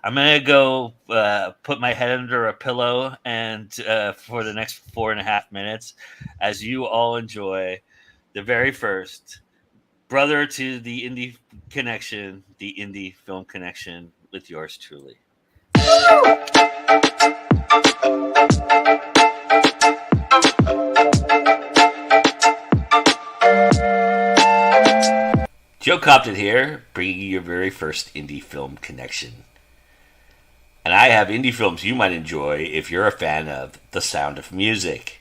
S1: I'm going to go put my head under a pillow and for the next 4.5 minutes as you all enjoy the very first brother to the Indie Connection, the Indie Film Connection with yours truly. Joe Compton here, bringing you your very first Indie Film Connection. And I have indie films you might enjoy if you're a fan of The Sound of Music.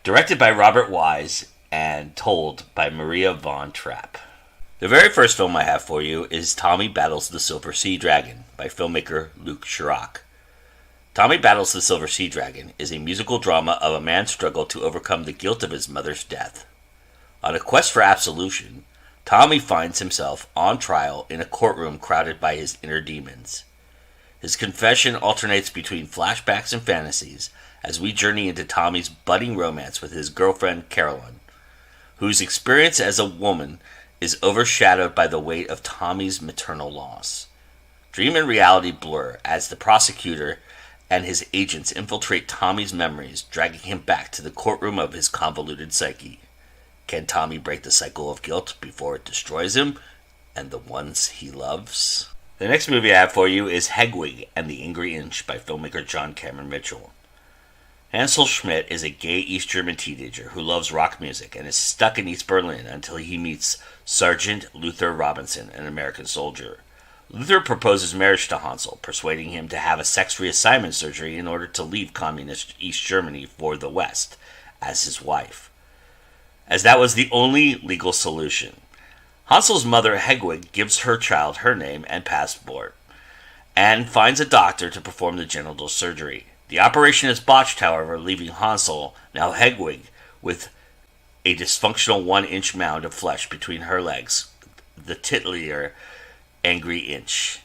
S1: Directed by Robert Wise and told by Maria Von Trapp. The very first film I have for you is Tommy Battles the Silver Sea Dragon by filmmaker Luc Chirac. Tommy Battles the Silver Sea Dragon is a musical drama of a man's struggle to overcome the guilt of his mother's death. On a quest for absolution, Tommy finds himself on trial in a courtroom crowded by his inner demons. His confession alternates between flashbacks and fantasies as we journey into Tommy's budding romance with his girlfriend Carolyn, whose experience as a woman is overshadowed by the weight of Tommy's maternal loss. Dream and reality blur as the prosecutor and his agents infiltrate Tommy's memories, dragging him back to the courtroom of his convoluted psyche. Can Tommy break the cycle of guilt before it destroys him and the ones he loves? The next movie I have for you is Hedwig and the Angry Inch by filmmaker John Cameron Mitchell. Hansel Schmidt is a gay East German teenager who loves rock music and is stuck in East Berlin until he meets Sergeant Luther Robinson, an American soldier. Luther proposes marriage to Hansel, persuading him to have a sex reassignment surgery in order to leave communist East Germany for the West as his wife, as that was the only legal solution. Hansel's mother, Hedwig, gives her child her name and passport, and finds a doctor to perform the genital surgery. The operation is botched, however, leaving Hansel, now Hedwig, with a dysfunctional 1-inch mound of flesh between her legs, the titular Angry Inch.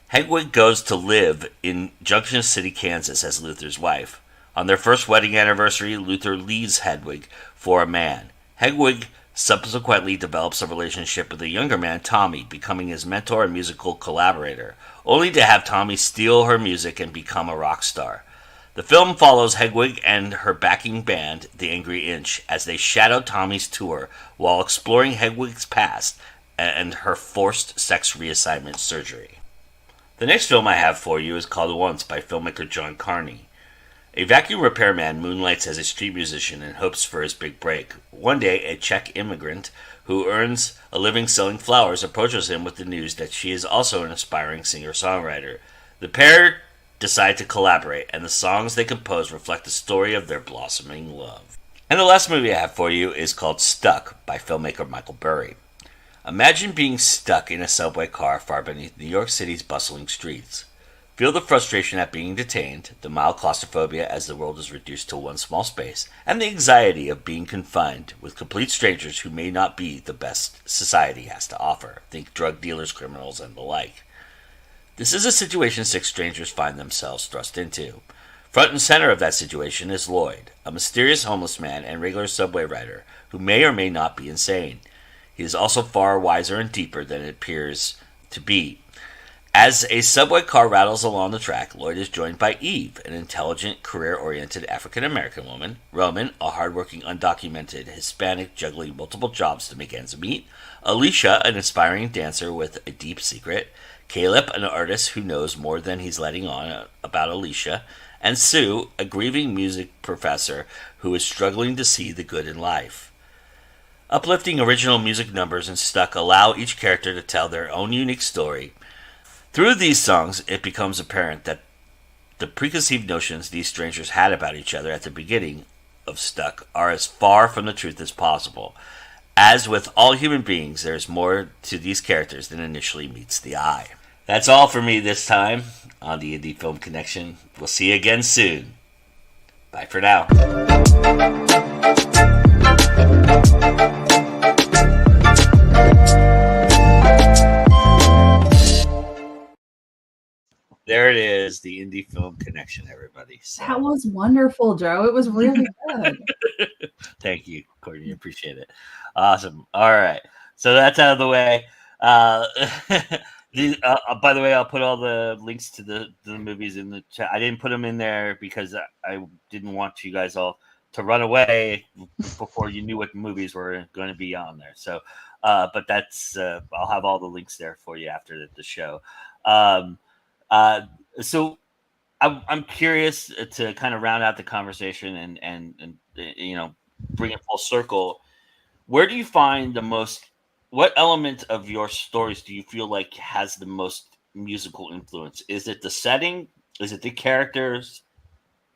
S1: Hedwig goes to live in Junction City, Kansas as Luther's wife. On their first wedding anniversary, Luther leaves Hedwig for a man. Hedwig subsequently develops a relationship with a younger man, Tommy, becoming his mentor and musical collaborator, only to have Tommy steal her music and become a rock star. The film follows Hedwig and her backing band, the Angry Inch, as they shadow Tommy's tour while exploring Hedwig's past and her forced sex reassignment surgery. The next film I have for you is called Once by filmmaker John Carney. A vacuum repairman moonlights as a street musician and hopes for his big break. One day, a Czech immigrant who earns a living selling flowers approaches him with the news that she is also an aspiring singer-songwriter. The pair decide to collaborate, and the songs they compose reflect the story of their blossoming love. And the last movie I have for you is called Stuck by filmmaker Michael Burry. Imagine being stuck in a subway car far beneath New York City's bustling streets. Feel the frustration at being detained, the mild claustrophobia as the world is reduced to one small space, and the anxiety of being confined with complete strangers who may not be the best society has to offer. Think drug dealers, criminals, and the like. This is a situation 6 strangers find themselves thrust into. Front and center of that situation is Lloyd, a mysterious homeless man and regular subway rider who may or may not be insane. He is also far wiser and deeper than it appears to be. As a subway car rattles along the track, Lloyd is joined by Eve, an intelligent, career-oriented African-American woman, Roman, a hardworking, undocumented Hispanic juggling multiple jobs to make ends meet, Alicia, an aspiring dancer with a deep secret, Caleb, an artist who knows more than he's letting on about Alicia, and Sue, a grieving music professor who is struggling to see the good in life. Uplifting original music numbers in Stuck allow each character to tell their own unique story. Through these songs, it becomes apparent that the preconceived notions these strangers had about each other at the beginning of Stuck are as far from the truth as possible. As with all human beings, there's more to these characters than initially meets the eye. That's all for me this time on the Indie Film Connection. We'll see you again soon. Bye for now. There it is, the Indie Film Connection, everybody. So.
S2: That was wonderful, Joe. It was really good.
S1: Thank you, Courtney. Appreciate it. Awesome. All right. So that's out of the way. By the way, I'll put all the links to the movies in the chat. I didn't put them in there because I didn't want you guys all to run away before you knew what movies were going to be on there. So, but that's I'll have all the links there for you after the show. So I'm curious to kind of round out the conversation and you know, bring it full circle. Where do you find what element of your stories do you feel like has the most musical influence? Is it the setting? Is it the characters?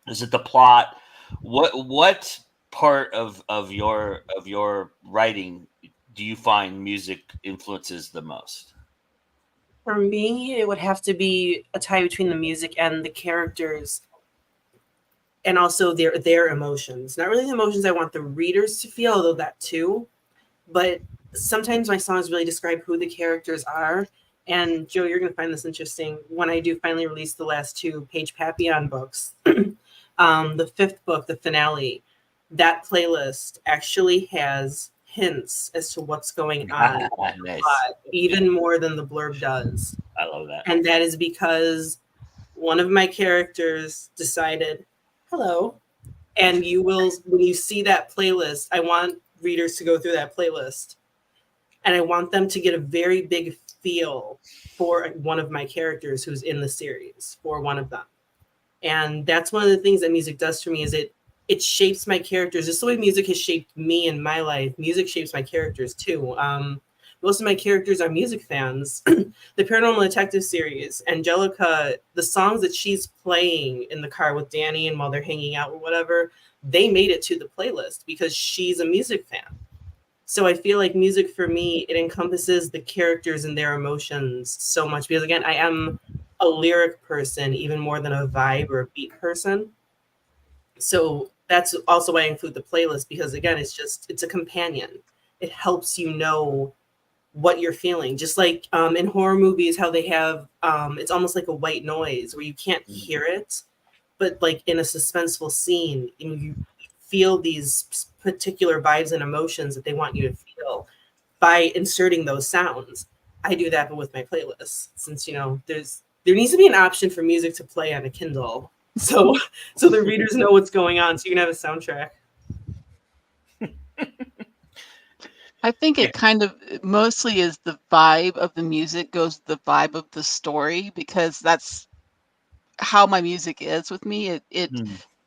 S1: Is it the plot? What part of your writing do you find music influences the most?
S3: For me, it would have to be a tie between the music and the characters, and also their emotions. Not really the emotions I want the readers to feel, although that too. But sometimes my songs really describe who the characters are. And Joe, you're going to find this interesting. When I do finally release the last 2 Paige Papillon books, the 5th book, the finale, that playlist actually has hints as to what's going on,
S1: Nice.
S3: even more than the blurb does.
S1: I love that.
S3: And that is because one of my characters decided, hello. And you will, when you see that playlist, I want readers to go through that playlist. And I want them to get a very big feel for one of my characters who's in the series, for one of them. And that's one of the things that music does for me, is it shapes my characters. Just the way music has shaped me in my life, music shapes my characters too. Most of my characters are music fans. The Paranormal Detective series, Angelica, the songs that she's playing in the car with Danny and while they're hanging out or whatever, they made it to the playlist because she's a music fan. So I feel like music for me, it encompasses the characters and their emotions so much. Because again, I am a lyric person even more than a vibe or a beat person. So that's also why I include the playlist, because again, it's a companion. It helps you know what you're feeling. Just like in horror movies, how they have, it's almost like a white noise where you can't hear it, but like in a suspenseful scene, you feel these particular vibes and emotions that they want you to feel by inserting those sounds. I do that, but with my playlists, since, you know, there needs to be an option for music to play on a Kindle. So the readers know what's going on, so you can have a soundtrack.
S4: I think it kind of mostly is the vibe of the music goes the vibe of the story, because that's how my music is with me. It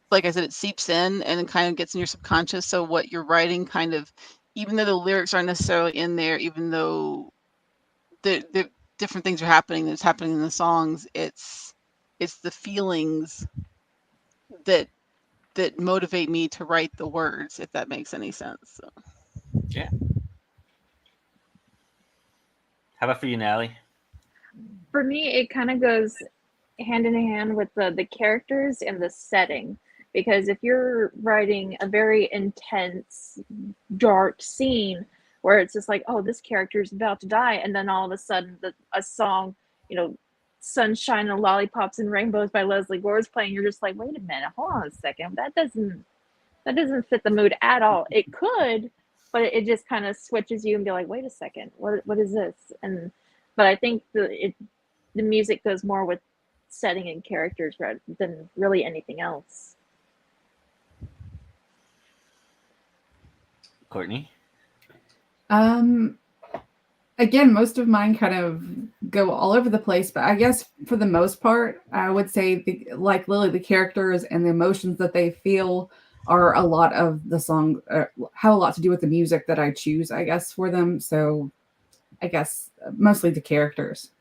S4: like I said, it seeps in and it kind of gets in your subconscious. So what you're writing kind of, even though the lyrics aren't necessarily in there, even though the different things are happening that's happening in the songs, it's the feelings that motivate me to write the words, if that makes any sense. So.
S1: Yeah. How about for you, Natalie?
S6: For me, it kind of goes hand in hand with the characters and the setting. Because if you're writing a very intense, dark scene where it's just like, oh, this character is about to die, and then all of a sudden a song, Sunshine and Lollipops and Rainbows by Leslie Gore is playing, you're just like, wait a minute, hold on a second, that doesn't fit the mood at all. It could, but it just kind of switches you and be like, wait a second, what is this? But I think the music goes more with setting and characters rather than really anything else.
S1: Courtney?
S2: Again, most of mine kind of go all over the place, but I guess for the most part, I would say, like Lily, the characters and the emotions that they feel are a lot of the song, have a lot to do with the music that I choose, I guess, for them. So I guess mostly the characters.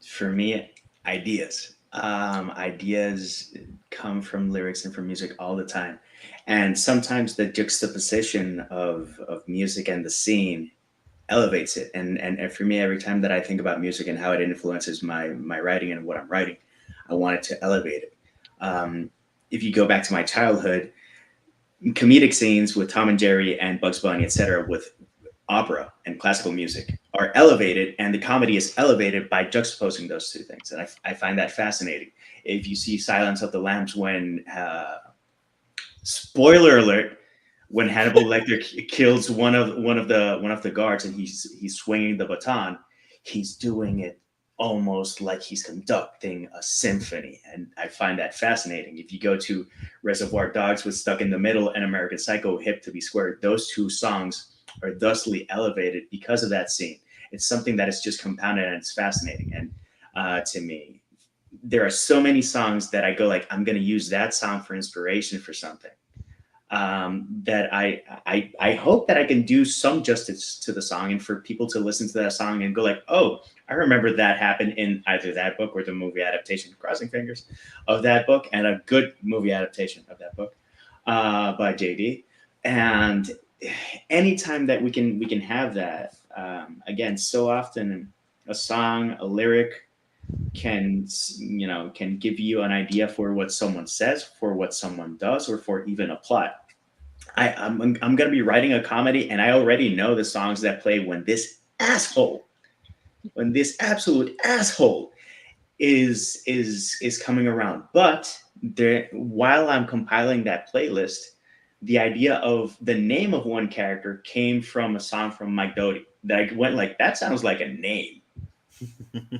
S5: For me, ideas. Ideas come from lyrics and from music all the time. And sometimes the juxtaposition of music and the scene elevates it. And for me, every time that I think about music and how it influences my writing and what I'm writing, I want it to elevate it. If you go back to my childhood, comedic scenes with Tom and Jerry and Bugs Bunny, etc., with opera and classical music are elevated, and the comedy is elevated by juxtaposing those two things. And I find that fascinating. If you see Silence of the Lambs, when spoiler alert, when Hannibal Lecter kills one of the guards and he's swinging the baton, he's doing it almost like he's conducting a symphony, and I find that fascinating. If you go to Reservoir Dogs with Stuck in the Middle and American Psycho, Hip to Be Square, those two songs are thusly elevated because of that scene. It's something that is just compounded, and it's fascinating. And to me, there are so many songs that I go like, I'm going to use that song for inspiration for something. That I hope that I can do some justice to the song, and for people to listen to that song and go like, oh, I remember that happened in either that book or the movie adaptation, crossing fingers, of that book, and a good movie adaptation of that book by JD. And anytime that we can have that, again, so often a song, a lyric can give you an idea for what someone says, for what someone does, or for even a plot. I'm going to be writing a comedy, and I already know the songs that play when this absolute asshole is coming around. But while I'm compiling that playlist, the idea of the name of one character came from a song from Mike Doty that I went like, that sounds like a name.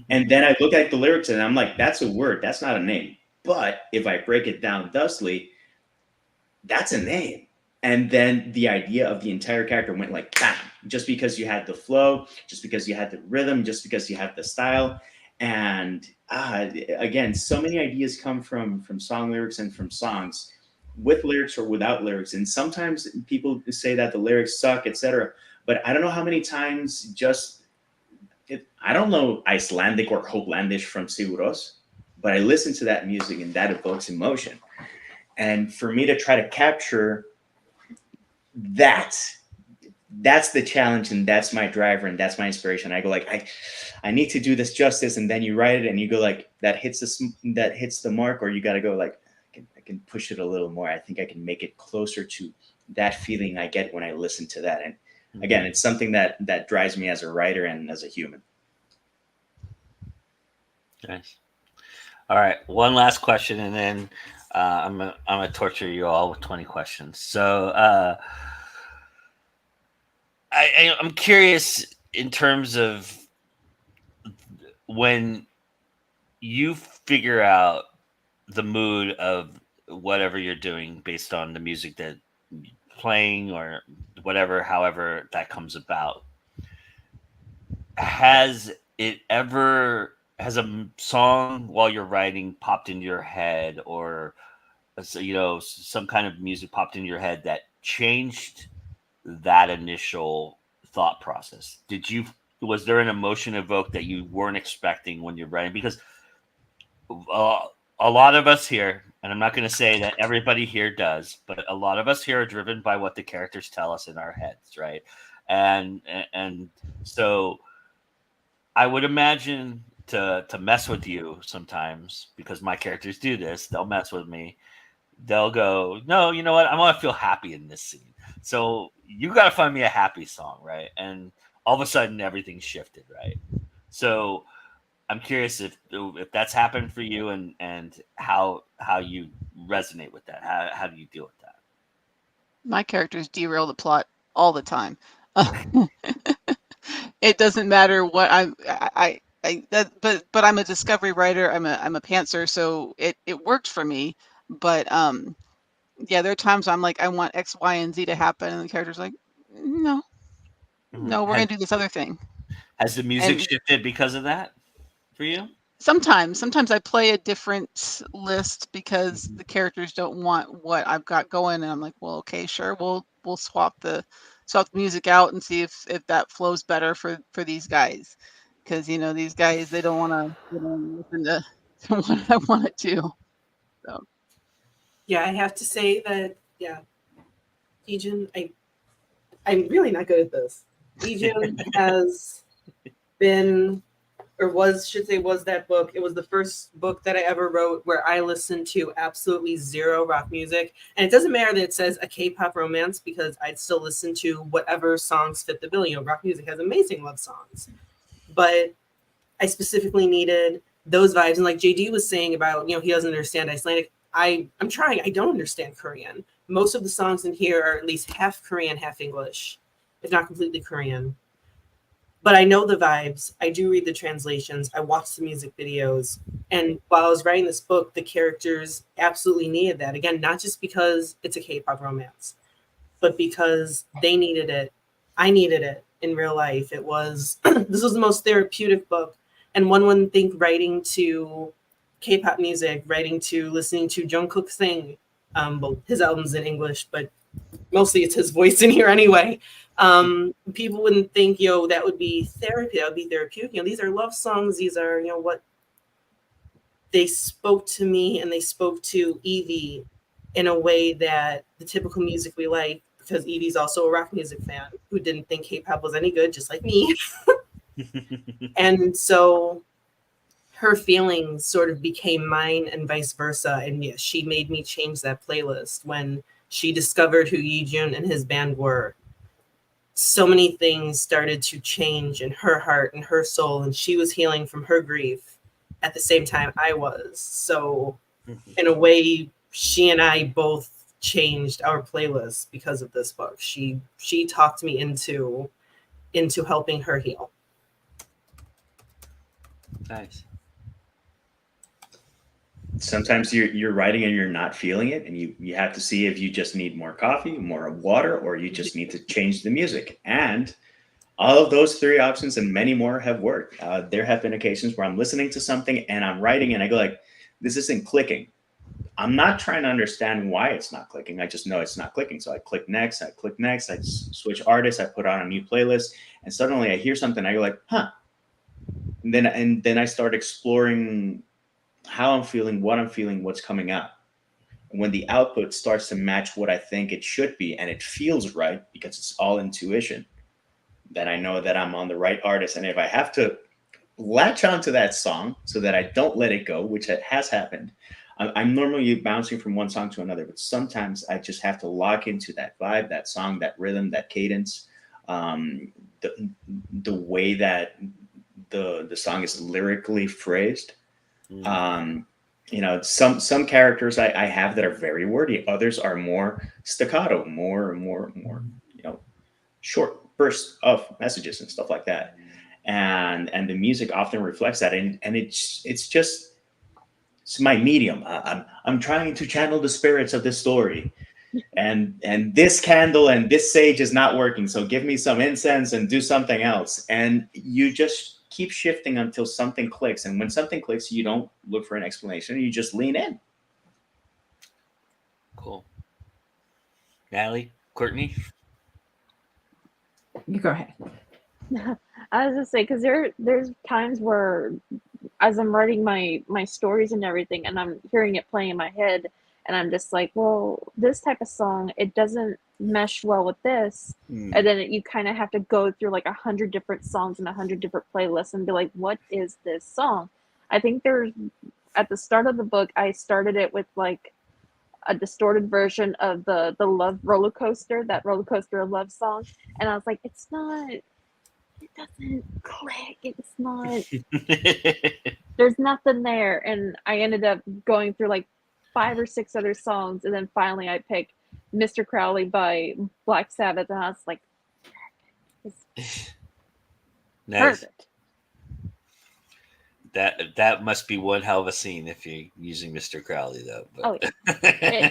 S5: And then I look at the lyrics and I'm like, that's a word, that's not a name. But if I break it down thusly, that's a name. And then the idea of the entire character went like, bam, just because you had the flow, just because you had the rhythm, just because you had the style. And again, so many ideas come from song lyrics and from songs, with lyrics or without lyrics. And sometimes people say that the lyrics suck, etc. But I don't know how many times I don't know Icelandic or Holandish from Siguros, but I listen to that music and that evokes emotion. And for me to try to capture that's the challenge, and that's my driver, and that's my inspiration. I go like, I need to do this justice, and then you write it and you go like, that hits the mark, or you got to go like, I can push it a little more. I think I can make it closer to that feeling I get when I listen to that. And again, it's something that drives me as a writer and as a human.
S1: Nice. All right, one last question, and then I'm gonna torture you all with 20 questions. So I'm curious in terms of when you figure out the mood of whatever you're doing based on the music that you're playing or whatever, however that comes about. Has a song while you're writing popped into your head, or some kind of music popped into your head that changed that initial thought process? Was there an emotion evoked that you weren't expecting when you're writing? Because a lot of us here, and I'm not going to say that everybody here does, but a lot of us here are driven by what the characters tell us in our heads, right? And so I would imagine to mess with you sometimes, because my characters do this. They'll mess with me. They'll go, no, you know what? I want to feel happy in this scene. So you got to find me a happy song, right? And all of a sudden, everything shifted, right? So I'm curious if that's happened for you, and how you resonate with that. How do you deal with that?
S4: My characters derail the plot all the time. It doesn't matter what but I'm a discovery writer. I'm a pantser, so it worked for me. But yeah, there are times I'm like, I want X, Y, and Z to happen, and the character's like, no, no, we're gonna do this other thing.
S1: Has the music
S4: And
S1: shifted because of that for you?
S4: sometimes I play a different list because the characters don't want what I've got going, and I'm like, well, okay, sure, we'll swap the music out and see if that flows better for these guys, because these guys, they don't want to listen to what I want to do. So
S3: Yeah, I have to say that, yeah, Ejun, I'm really not good at this. Ejun has been, or was that book. It was the first book that I ever wrote where I listened to absolutely zero rock music. And it doesn't matter that it says a K-pop romance, because I'd still listen to whatever songs fit the bill. Rock music has amazing love songs. But I specifically needed those vibes. And like JD was saying about, he doesn't understand Icelandic. I'm trying. I don't understand Korean. Most of the songs in here are at least half Korean, half English, if not completely Korean. But I know the vibes. I do read the translations. I watch the music videos. And while I was writing this book, the characters absolutely needed that. Again, not just because it's a K-pop romance, but because they needed it. I needed it in real life. It was, this was the most therapeutic book. And one wouldn't think writing to K-pop music, listening to Jungkook sing, well, his album's in English, but mostly it's his voice in here anyway. People wouldn't think, that would be therapy. That would be therapeutic. These are love songs. These are, what they spoke to me, and they spoke to Evie in a way that the typical music we like, because Evie's also a rock music fan who didn't think K-pop was any good, just like me. And so her feelings sort of became mine and vice versa. And yes, she made me change that playlist when she discovered who Yijun and his band were. So many things started to change in her heart and her soul, and she was healing from her grief at the same time I was. So in a way, she and I both changed our playlist because of this book. She talked me into helping her heal.
S1: Nice.
S5: Sometimes you're writing and you're not feeling it, and you have to see if you just need more coffee, more water, or you just need to change the music. And all of those three options and many more have worked. There have been occasions where I'm listening to something and I'm writing and I go like, this isn't clicking. I'm not trying to understand why it's not clicking. I just know it's not clicking. So I click next, I switch artists, I put on a new playlist, and suddenly I hear something. I go like, huh. And then I start exploring how I'm feeling, what I'm feeling, what's coming out. And when the output starts to match what I think it should be, and it feels right because it's all intuition, then I know that I'm on the right artist. And if I have to latch onto that song so that I don't let it go, which has happened, I'm normally bouncing from one song to another, but sometimes I just have to lock into that vibe, that song, that rhythm, that cadence, the way that the song is lyrically phrased. Some characters I have that are very wordy. Others are more staccato, more short bursts of messages and stuff like that. And the music often reflects that. And it's my medium. I'm trying to channel the spirits of this story. And this candle and this sage is not working. So give me some incense and do something else. And you just keep shifting until something clicks. And when something clicks, you don't look for an explanation. You just lean in.
S1: Cool. Natalie, Courtney?
S2: You go ahead.
S6: I was gonna say, because there's times where, as I'm writing my stories and everything, and I'm hearing it playing in my head, And I'm just like, well, this type of song, it doesn't mesh well with this. And then you kind of have to go through like 100 different songs and 100 different playlists and be like, what is this song? I think there's, at the start of the book, I started it with like a distorted version of the Love Roller Coaster, that Roller Coaster of Love song. And I was like, it's not, it doesn't click. It's not, there's nothing there. And I ended up going through like 5 or 6 other songs. And then finally I picked Mr. Crowley by Black Sabbath. And I was like, it's
S7: nice.
S6: Perfect.
S7: That must be one hell of a scene if you're using Mr. Crowley, though. But.
S6: Oh, yeah.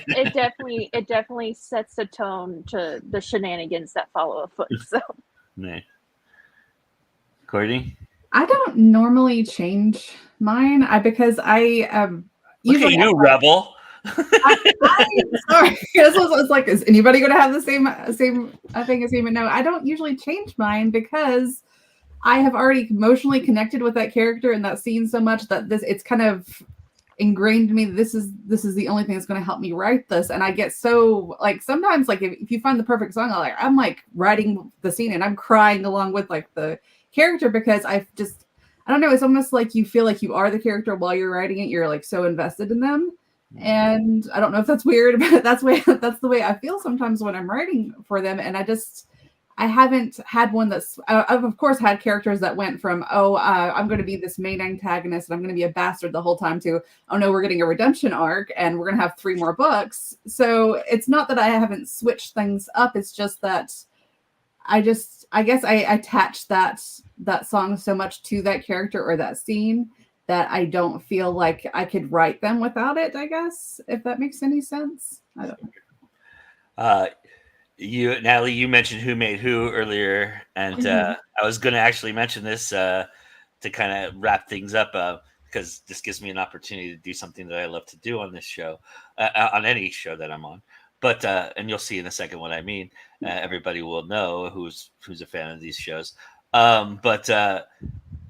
S6: it definitely sets the tone to the shenanigans that follow a foot. So,
S7: Nice. Courtney?
S2: I don't normally change mine because I
S7: Look at you, rebel.
S2: Sorry. It's like, is anybody going to have the same thing as him? No, I don't usually change mine because I have already emotionally connected with that character and that scene so much that it's kind of ingrained in me. This is the only thing that's going to help me write this. And I get so like, sometimes like if you find the perfect song, I'm like writing the scene and I'm crying along with like the character because I don't know. It's almost like you feel like you are the character while you're writing it. You're like so invested in them. And I don't know if that's weird, but that's the way I feel sometimes when I'm writing for them. And I haven't had one that's, I've of course had characters that went from, I'm going to be this main antagonist and I'm going to be a bastard the whole time to, oh no, we're getting a redemption arc and we're going to have 3 more books. So it's not that I haven't switched things up. It's just that I guess I attach that song so much to that character or that scene that I don't feel like I could write them without it, I guess, if that makes any sense. I don't know.
S7: Natalie, you mentioned Who Made Who earlier, and I was going to actually mention this to kind of wrap things up because this gives me an opportunity to do something that I love to do on this show, on any show that I'm on. But and you'll see in a second what I mean. Everybody will know who's a fan of these shows. But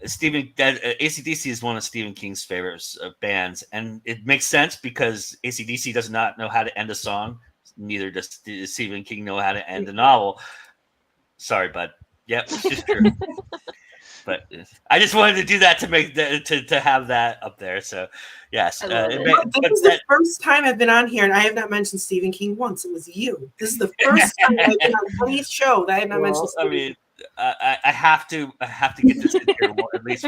S7: AC/DC is one of Stephen King's favorite bands, and it makes sense because AC/DC does not know how to end a song. Neither does Stephen King know how to end a novel. Sorry, bud. Yep, it's just true. But I just wanted to do that to make to have that up there. So, yes.
S3: This is the first time I've been on here, and I have not mentioned Stephen King once. It was you. This is the first time I've been on any show that I have not mentioned Stephen King.
S7: I have to get this in here at least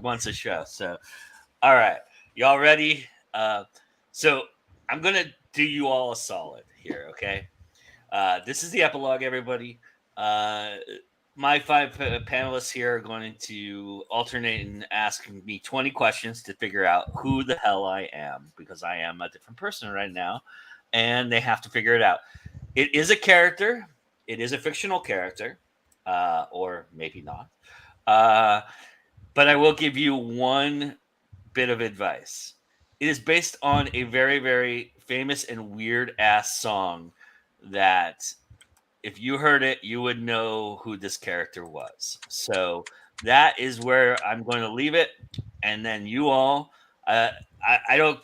S7: once a show. So, all right, y'all ready? So I'm gonna do you all a solid here, okay? This is the epilogue, everybody. My 5 panelists here are going to alternate and ask me 20 questions to figure out who the hell I am, because I am a different person right now, and they have to figure it out. It is a character. It is a fictional character, or maybe not. But I will give you one bit of advice. It is based on a very, very famous and weird ass song that if you heard it, you would know who this character was. So that is where I'm going to leave it. And then you all, I don't,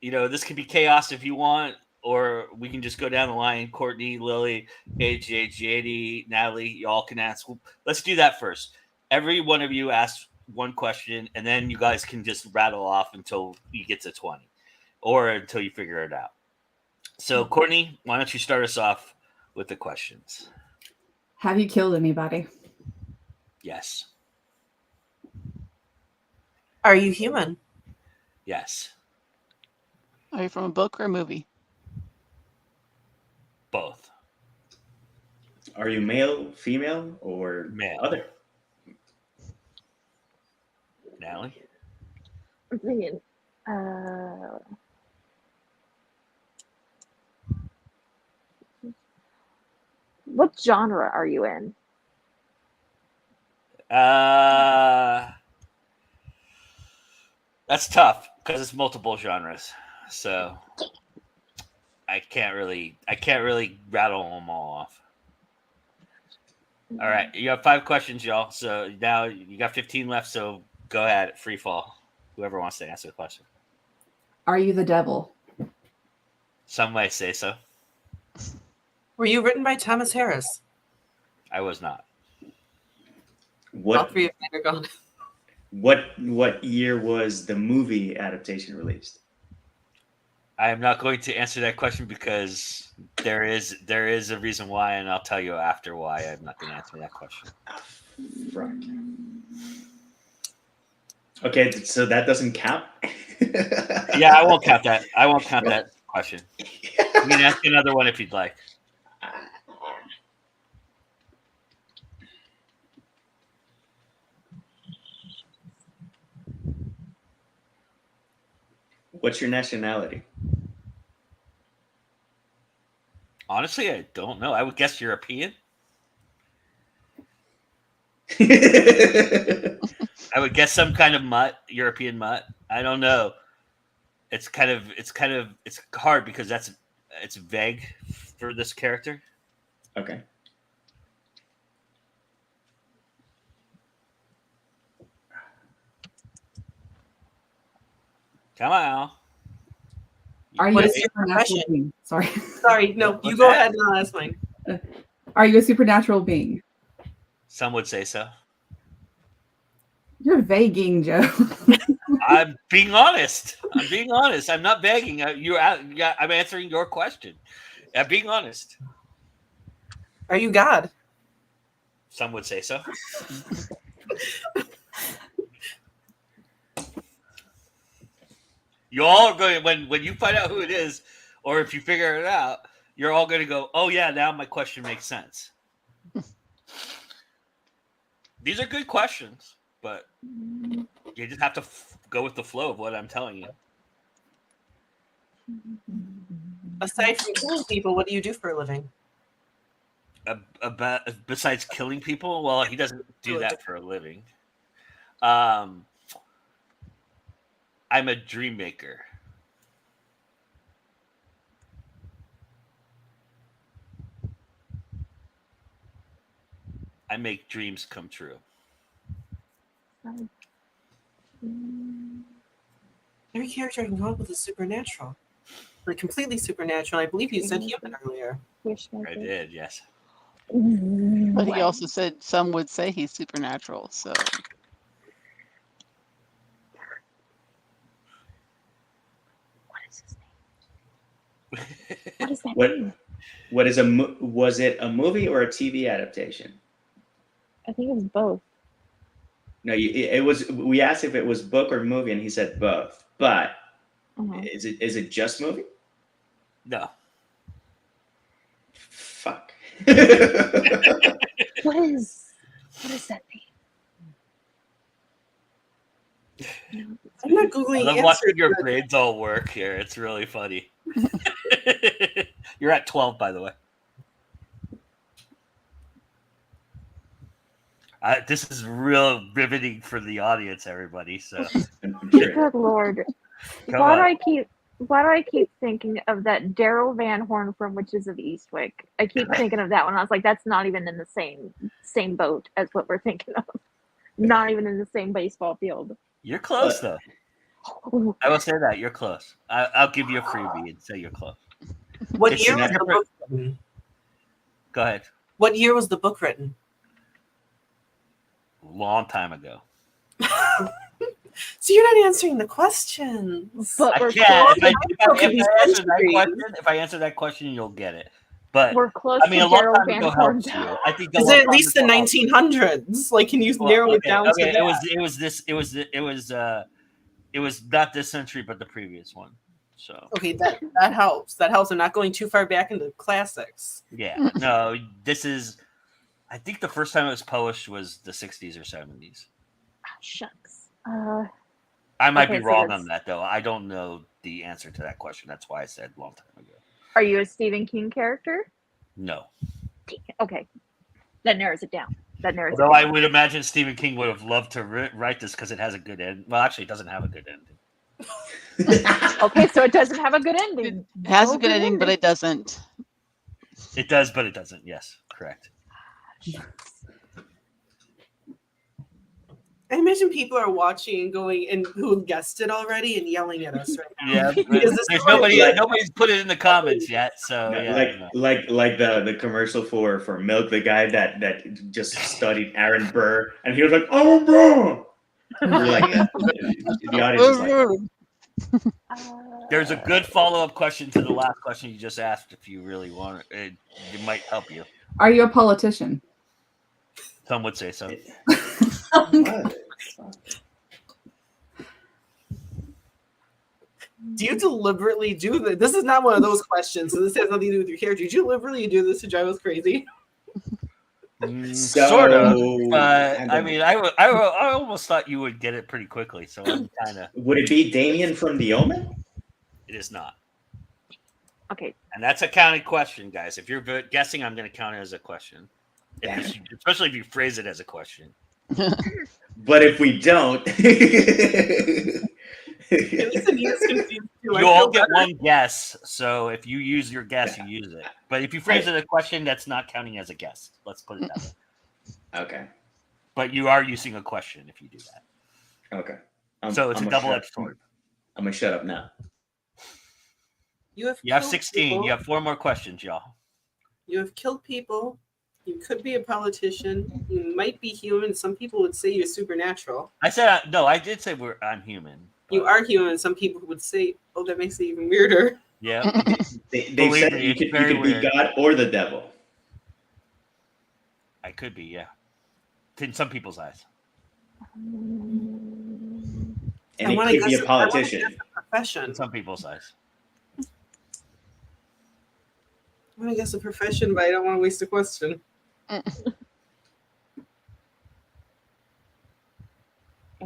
S7: this could be chaos if you want, or we can just go down the line. Courtney, Lily, AJ, JD, Natalie, y'all can ask. Let's do that first. Every one of you asks one question, and then you guys can just rattle off until you get to 20 or until you figure it out. So, Courtney, why don't you start us off with the questions?
S2: Have you killed anybody?
S7: Yes.
S3: Are you human?
S7: Yes.
S4: Are you from a book or a movie?
S7: Both.
S5: Are you male, female, or
S7: male?
S5: Other?
S7: Natalie?
S6: I'm thinking, what genre are you in?
S7: That's tough because it's multiple genres. So I can't really rattle them all off. All right, you have 5 questions, y'all. So now you got 15 left. So go ahead, free fall. Whoever wants to answer the question.
S2: Are you the devil?
S7: Some might say so.
S3: Were you written by Thomas Harris?
S7: I was not.
S3: All three of them are gone.
S5: What year was the movie adaptation released?
S7: I am not going to answer that question because there is a reason why, and I'll tell you after why I'm not going to answer that question.
S5: Okay, so that doesn't count.
S7: Yeah, I won't count that. I won't count that question. You can ask another one if you'd like.
S5: What's your nationality?
S7: Honestly, I don't know. I would guess European. I would guess some kind of mutt, European mutt. I don't know. It's hard because it's vague for this character.
S5: Okay.
S7: Come on.
S2: Are you
S3: What
S2: a
S3: is your
S2: supernatural
S3: profession?
S2: being? Sorry.
S3: Sorry, no, you go ahead and I'll ask mine.
S2: Are you a supernatural being?
S7: Some would say so.
S2: You're vaguing, Joe.
S7: I'm being honest. I'm not begging. I'm answering your question. I'm being honest.
S3: Are you God?
S7: Some would say so. You all are going when you find out who it is, or if you figure it out, you're all going to go, "Oh yeah, now my question makes sense." These are good questions, but you just have to go with the flow of what I'm telling you.
S3: Aside from killing people, what do you do for a living?
S7: Besides killing people, well, he doesn't do that for a living. I'm a dream maker. I make dreams come true.
S3: Every character I can come up with is supernatural. Like completely supernatural. I believe you said human earlier.
S7: I did, yes.
S4: But he also said some would say he's supernatural, so.
S6: What is his name? What does that mean?
S5: Was it a movie or a TV adaptation?
S6: I think it was both.
S5: No, it was. We asked if it was book or movie, and he said both. But is it just movie?
S7: No.
S5: Fuck.
S6: What does that mean?
S3: I'm not Googling.
S7: I love watching your brains all work here. It's really funny. You're at 12, by the way. This is real riveting for the audience, everybody. So,
S6: good Lord, why do I keep thinking of that Daryl Van Horn from Witches of Eastwick? I keep thinking of that one. I was like, that's not even in the same boat as what we're thinking of. Not even in the same baseball field.
S7: You're close, though. I will say that you're close. I'll give you a freebie and say you're close.
S3: What year was the book written?
S7: Go ahead.
S3: What year was the book written?
S7: Long time ago.
S3: So you're not answering the question.
S6: But
S7: I can't. If I answer that question, you'll get it. But
S6: we're close.
S7: I mean, a long time ago helps you. I think.
S3: Is it at least the 1900s? Like, can you narrow it down?
S7: Okay,
S3: to that?
S7: It was not this century, but the previous one. So
S3: okay, that helps. That helps. I'm not going too far back into classics.
S7: Yeah. No, this is. I think the first time it was published was the 60s or 70s.
S6: Oh, shucks.
S7: I might be wrong on that, though. I don't know the answer to that question. That's why I said a long time ago.
S6: Are you a Stephen King character?
S7: No.
S6: Okay. That narrows it down.
S7: Although I would imagine Stephen King would have loved to write this because it has a good end. Well, actually, it doesn't have a good ending.
S6: Okay, so it doesn't have a good ending.
S4: It has a good ending, but it doesn't.
S7: It does, but it doesn't. Yes, correct.
S3: I imagine people are watching and going and who guessed it already and yelling at us right now.
S7: Yeah, there's nobody's put it in the comments yet. So
S5: like the commercial for Milk, the guy that just studied Aaron Burr, and he was like, "Oh, bro!" Like the audience is like.
S7: There's a good follow-up question to the last question you just asked. If you really want it, it might help you.
S2: Are you a politician?
S7: Some would say so.
S3: Do you deliberately do this? This is not one of those questions, so this has nothing to do with your character. Did you deliberately do this to drive us crazy?
S7: Sort of, but I mean, I almost thought you would get it pretty quickly. So I'm kind of.
S5: Would it be Damien from The Omen?
S7: It is not.
S6: Okay.
S7: And that's a counted question, guys. If you're guessing, I'm going to count it as a question. Especially if you phrase it as a question.
S5: But if we don't,
S7: you all get one guess. So if you use your guess, you use it. But if you phrase it as a question, that's not counting as a guess. Let's put it that way.
S5: Okay.
S7: But you are using a question if you do that.
S5: Okay.
S7: So it's a double-edged sword.
S5: I'm gonna shut up now.
S3: You
S7: have 16. People. You have 4 more questions, y'all.
S3: You have killed people. You could be a politician. You might be human. Some people would say you're supernatural.
S7: I said no. I did say I'm human.
S3: You are human. Some people would say, "Oh, that makes it even weirder."
S7: Yeah.
S5: they said me, you could be God or the devil.
S7: I could be, yeah. In some people's eyes.
S5: And it could be a politician.
S3: Profession.
S7: In some people's eyes.
S3: I want to guess a profession, but I don't want to waste a question.
S7: You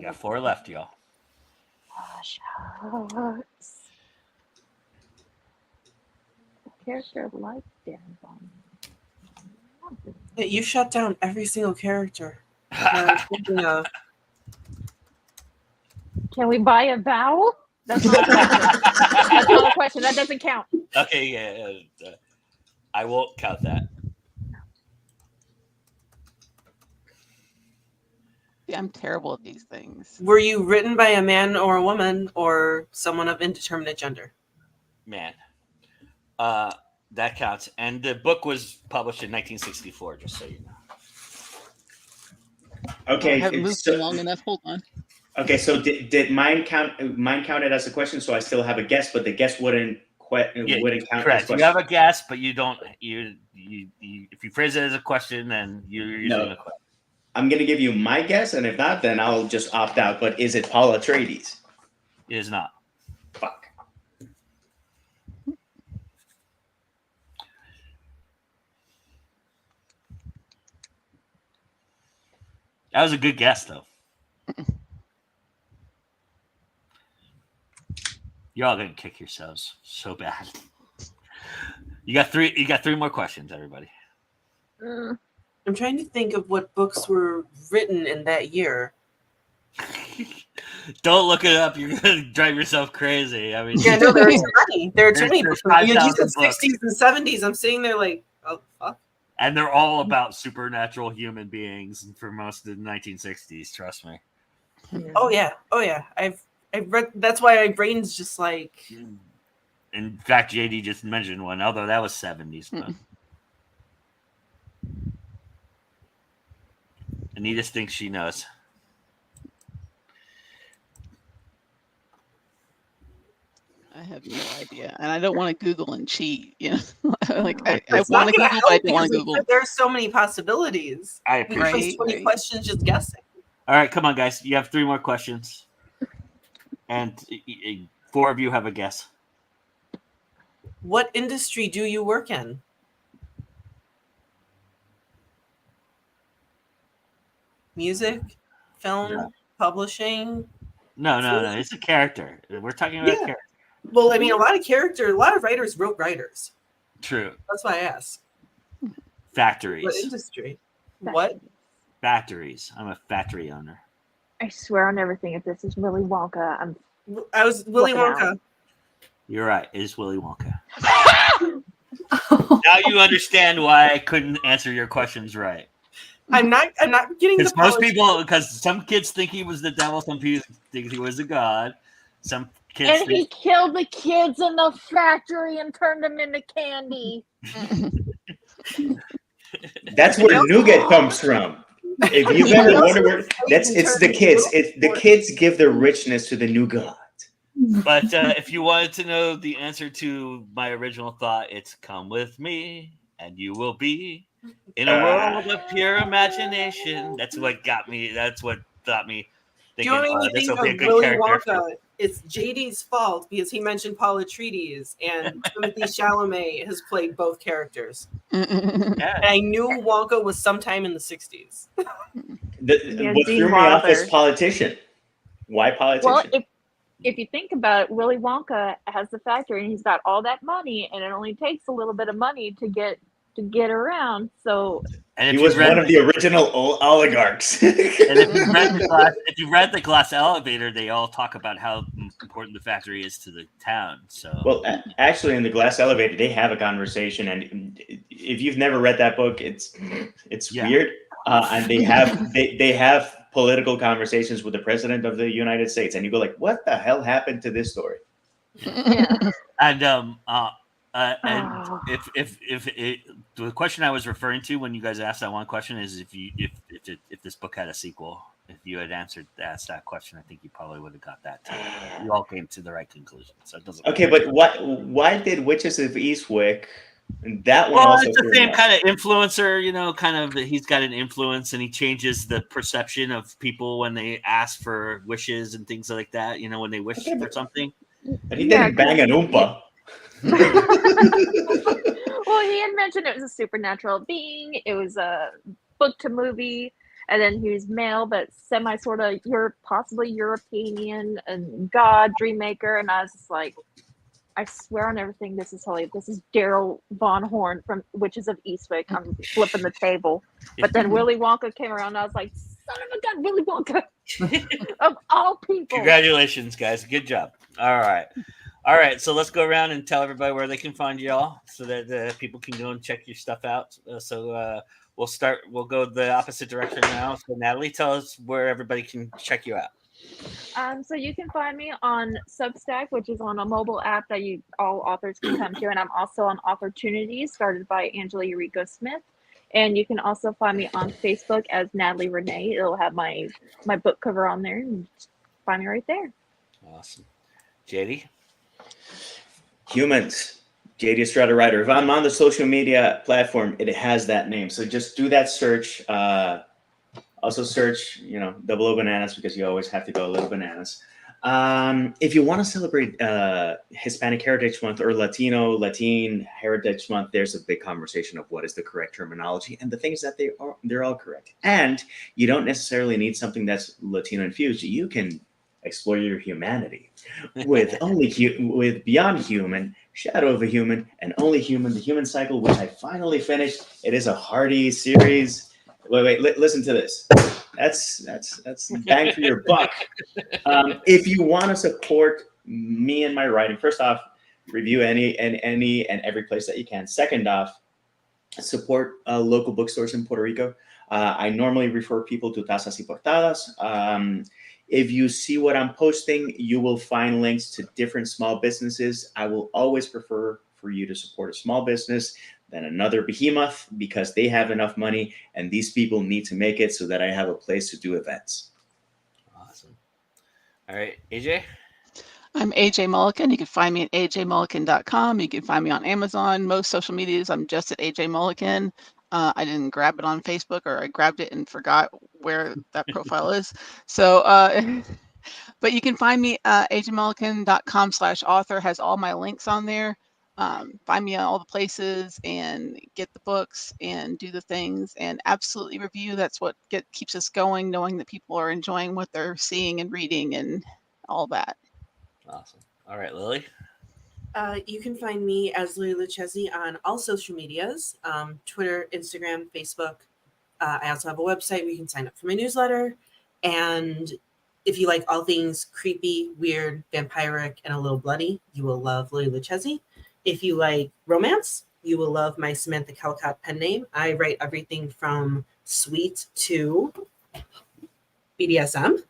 S7: got 4 left, y'all.
S6: Character like Dan Bond.
S3: You shut down every single character.
S6: Can we buy a vowel? That's not a question. That's not a question. That doesn't count.
S7: Okay, yeah. I won't count that.
S4: I'm terrible at these things.
S3: Were you written by a man or a woman or someone of indeterminate gender?
S7: Man. That counts. And the book was published in 1964, just so you know.
S5: Okay.
S4: I haven't moved long enough. Hold on.
S5: Okay, so did mine count? Mine counted as a question, so I still have a guess, but the guess wouldn't count.
S7: Correct.
S5: As a question.
S7: You have a guess, but you don't. You if you phrase it as a question, then you're using a question.
S5: I'm gonna give you my guess, and if not, then I'll just opt out. But is it Paul Atreides?
S7: It is not.
S5: Fuck.
S7: That was a good guess, though. You're all gonna kick yourselves so bad. You got 3. You got 3 more questions, everybody.
S3: I'm trying to think of what books were written in that year.
S7: Don't look it up. You're gonna drive yourself crazy. I mean,
S3: yeah, no, there are too many. There are too many books. You said 60s and 70s. I'm sitting there like, oh fuck.
S7: And they're all about supernatural human beings for most of the 1960s. Trust me.
S3: Oh yeah. I've read. That's why my brain's just like.
S7: In fact, JD just mentioned one, although that was 70s. But Anita thinks she knows.
S4: I have no idea, and I don't want to Google and cheat. You know, like I
S3: It's
S4: want
S3: not
S4: to
S3: gonna
S4: Google, but I
S3: help
S4: don't want to
S3: because
S4: Google.
S3: There are so many possibilities.
S7: I
S3: We
S7: appreciate
S3: waste 20 questions just guessing.
S7: All right, come on, guys. You have 3 more questions, and 4 of you have a guess.
S3: What industry do you work in? Music, film, publishing?
S7: No. It's a character. We're talking about a character.
S3: Well, I mean, a lot of writers wrote writers.
S7: True.
S3: That's why I asked.
S7: Factories.
S3: What industry? What?
S7: Factories. I'm a factory owner.
S6: I swear I'll never think if this is Willy Wonka.
S3: I was Willy Wonka.
S7: You're right. It is Willy Wonka. Now you understand why I couldn't answer your questions right.
S3: I'm not getting the
S7: Because most people, because some kids think he was the devil, some people think he was a god. Some kids
S6: And he killed the kids in the factory and turned them into candy.
S5: That's where nougat comes from. If you've ever wondered where it's the kids. The kids give the richness to the nougat.
S7: But if you wanted to know the answer to my original thought, it's come with me and you will be in a world of pure imagination. That's what got me. That's what got me thinking, this will be a good
S3: Willy
S7: character.
S3: Wonka. It's JD's fault because he mentioned Paul Atreides, and Timothée Chalamet has played both characters.
S7: Yeah.
S3: And I knew Wonka was sometime in the 60s.
S5: What threw me off is politician. Why politician?
S6: Well, if you think about it, Willy Wonka has the factory and he's got all that money, and it only takes a little bit of money to get around. So
S5: he was one of the original oligarchs.
S7: And if you read the Glass Elevator, they all talk about how important the factory is to the town. So,
S5: well, actually, in the Glass Elevator, they have a conversation, and if you've never read that book, it's weird. And they have political conversations with the president of the United States, and you go like, "What the hell happened to this story?"
S7: And if the question I was referring to when you guys asked that one question is if this book had a sequel, if you had asked that question, I think you probably would have got that too. You all came to the right conclusion, so it doesn't.
S5: Okay, but why did Witches of Eastwick? And that one also
S7: it's the same kind of influencer, kind of. He's got an influence, and he changes the perception of people when they ask for wishes and things like that. When they wish for something.
S5: But he didn't bang an Oompa.
S6: Well, he had mentioned it was a supernatural being. It was a book to movie, and then he was male, but semi sort of possibly European and god dream maker. And I was just like, I swear on everything, this is Holly. This is Daryl Von Horn from Witches of Eastwick. I'm flipping the table. But then Willy Wonka came around, and I was like, son of a gun, Willy Wonka. Of all people.
S7: Congratulations, guys. Good job. All right. So let's go around and tell everybody where they can find y'all so that people can go and check your stuff out. We'll go the opposite direction now. So Natalie, tell us where everybody can check you out.
S6: So you can find me on Substack, which is on a mobile app that all authors can come to, and I'm also on Opportunities, started by Angela Eureka Smith. And you can also find me on Facebook as Natalie Renee. It'll have my book cover on there, and find me right there.
S7: Awesome, JD.
S5: Humans, JD Estrada writer. If I'm on the social media platform, it has that name. So just do that search. Also search, Double O Bananas, because you always have to go a little bananas. If you want to celebrate Hispanic Heritage Month or Latin Heritage Month, there's a big conversation of what is the correct terminology, and the thing is that they're all correct. And you don't necessarily need something that's Latino infused. You can explore your humanity with Beyond Human, Shadow of a Human, and Only Human, the Human Cycle, which I finally finished. It is a hearty series. Wait, listen to this. That's bang for your buck. If you want to support me and my writing, first off, review any and every place that you can. Second off, support local bookstores in Puerto Rico. I normally refer people to Tazas y Portadas. If you see what I'm posting, you will find links to different small businesses. I will always prefer for you to support a small business than another behemoth, because they have enough money and these people need to make it so that I have a place to do events.
S7: Awesome. All right, AJ?
S4: I'm AJ Mulliken. You can find me at ajmulliken.com. You can find me on Amazon. Most social medias, I'm just at AJ Mulliken. I didn't grab it on Facebook, or I grabbed it and forgot where that profile is. So, but you can find me ajmulliken.com/author, has all my links on there. Find me on all the places and get the books and do the things and absolutely review. That's what keeps us going, knowing that people are enjoying what they're seeing and reading and all that.
S7: Awesome. All right, Lily.
S3: You can find me as Lily Lucchesi on all social medias, Twitter, Instagram, Facebook. I also have a website where you can sign up for my newsletter. And if you like all things creepy, weird, vampiric, and a little bloody, you will love Lily Lucchesi. If you like romance, you will love my Samantha Calcott pen name. I write everything from sweet to BDSM.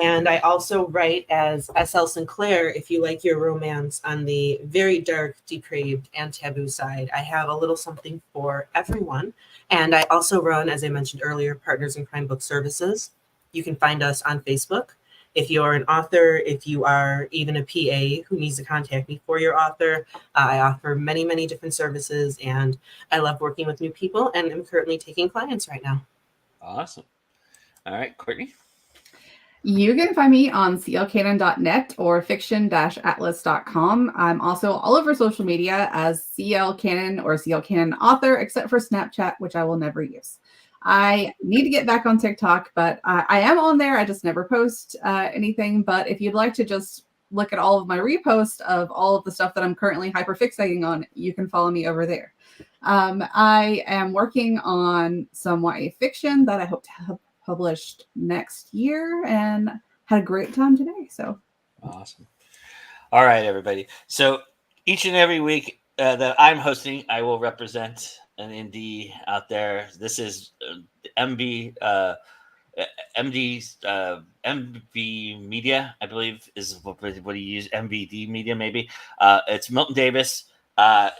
S3: And I also write as S.L. Sinclair if you like your romance on the very dark, depraved, and taboo side. I have a little something for everyone. And I also run, as I mentioned earlier, Partners in Crime Book Services. You can find us on Facebook. If you're an author, if you are even a PA who needs to contact me for your author, I offer many, many different services, and I love working with new people, and I'm currently taking clients right now.
S7: Awesome. All right, Courtney?
S2: You can find me on clcannon.net or fiction-atlas.com. I'm also all over social media as CL Cannon or CL Cannon author, except for Snapchat, which I will never use. I need to get back on TikTok, but I am on there. I just never post anything. But if you'd like to just look at all of my reposts of all of the stuff that I'm currently hyperfixating on, you can follow me over there. I am working on some YA fiction that I hope to have published next year, and had a great time today. So
S7: awesome. All right, everybody. So each and every week that I'm hosting, I will represent an indie out there. This is MB Media, I believe, is what he used. MVD Media, maybe. It's Milton Davis.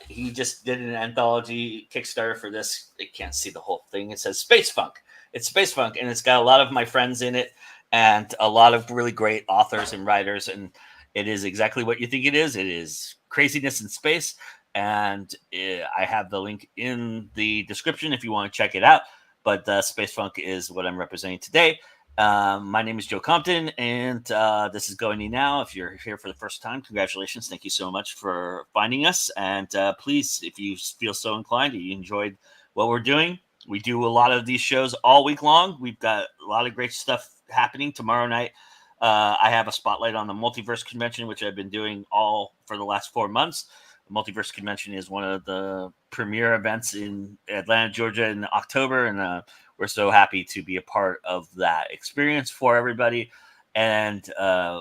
S7: He just did an anthology Kickstarter for this. I can't see the whole thing. It says Space Funk. It's Space Funk, and it's got a lot of my friends in it and a lot of really great authors and writers, and it is exactly what you think it is. It is craziness in space, and I have the link in the description if you want to check it out. But Space Funk is what I'm representing today. My name is Joe Compton, and this is Going In Now. If you're here for the first time, congratulations. Thank you so much for finding us. And please, if you feel so inclined, you enjoyed what we're doing, we do a lot of these shows all week long. We've got a lot of great stuff happening. Tomorrow night, I have a spotlight on the Multiverse Convention, which I've been doing all for the last 4 months. The Multiverse Convention is one of the premier events in Atlanta, Georgia in October, and we're so happy to be a part of that experience for everybody. And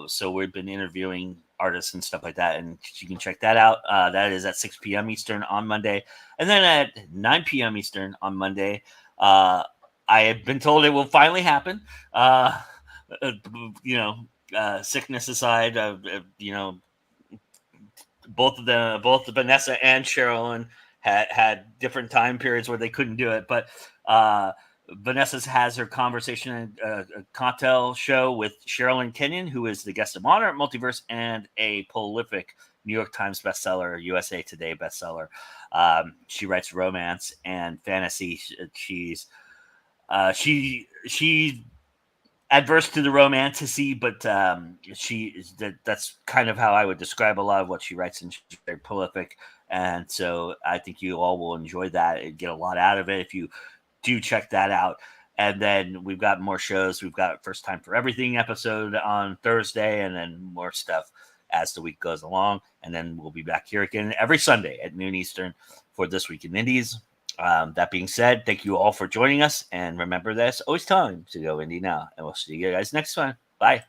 S7: so we've been interviewing artists and stuff like that, and you can check that out. That is at 6 p.m. Eastern on Monday. And then at 9 p.m. Eastern on Monday, I have been told it will finally happen. Sickness aside, both Vanessa and Sherilyn had different time periods where they couldn't do it, but Vanessa has her conversation a cocktail show with Sherilyn Kenyon, who is the guest of honor at Multiverse and a prolific New York Times bestseller, USA Today bestseller. She writes romance and fantasy. She's adverse to the romanticy, but that's kind of how I would describe a lot of what she writes, and she's very prolific. And so I think you all will enjoy that and get a lot out of it if you do check that out. And then we've got more shows. We've got First Time for Everything episode on Thursday, and then more stuff as the week goes along. And then we'll be back here again every Sunday at noon Eastern for This Week in Indies. That being said, thank you all for joining us. And remember that it's always time to go indie now. And we'll see you guys next time. Bye.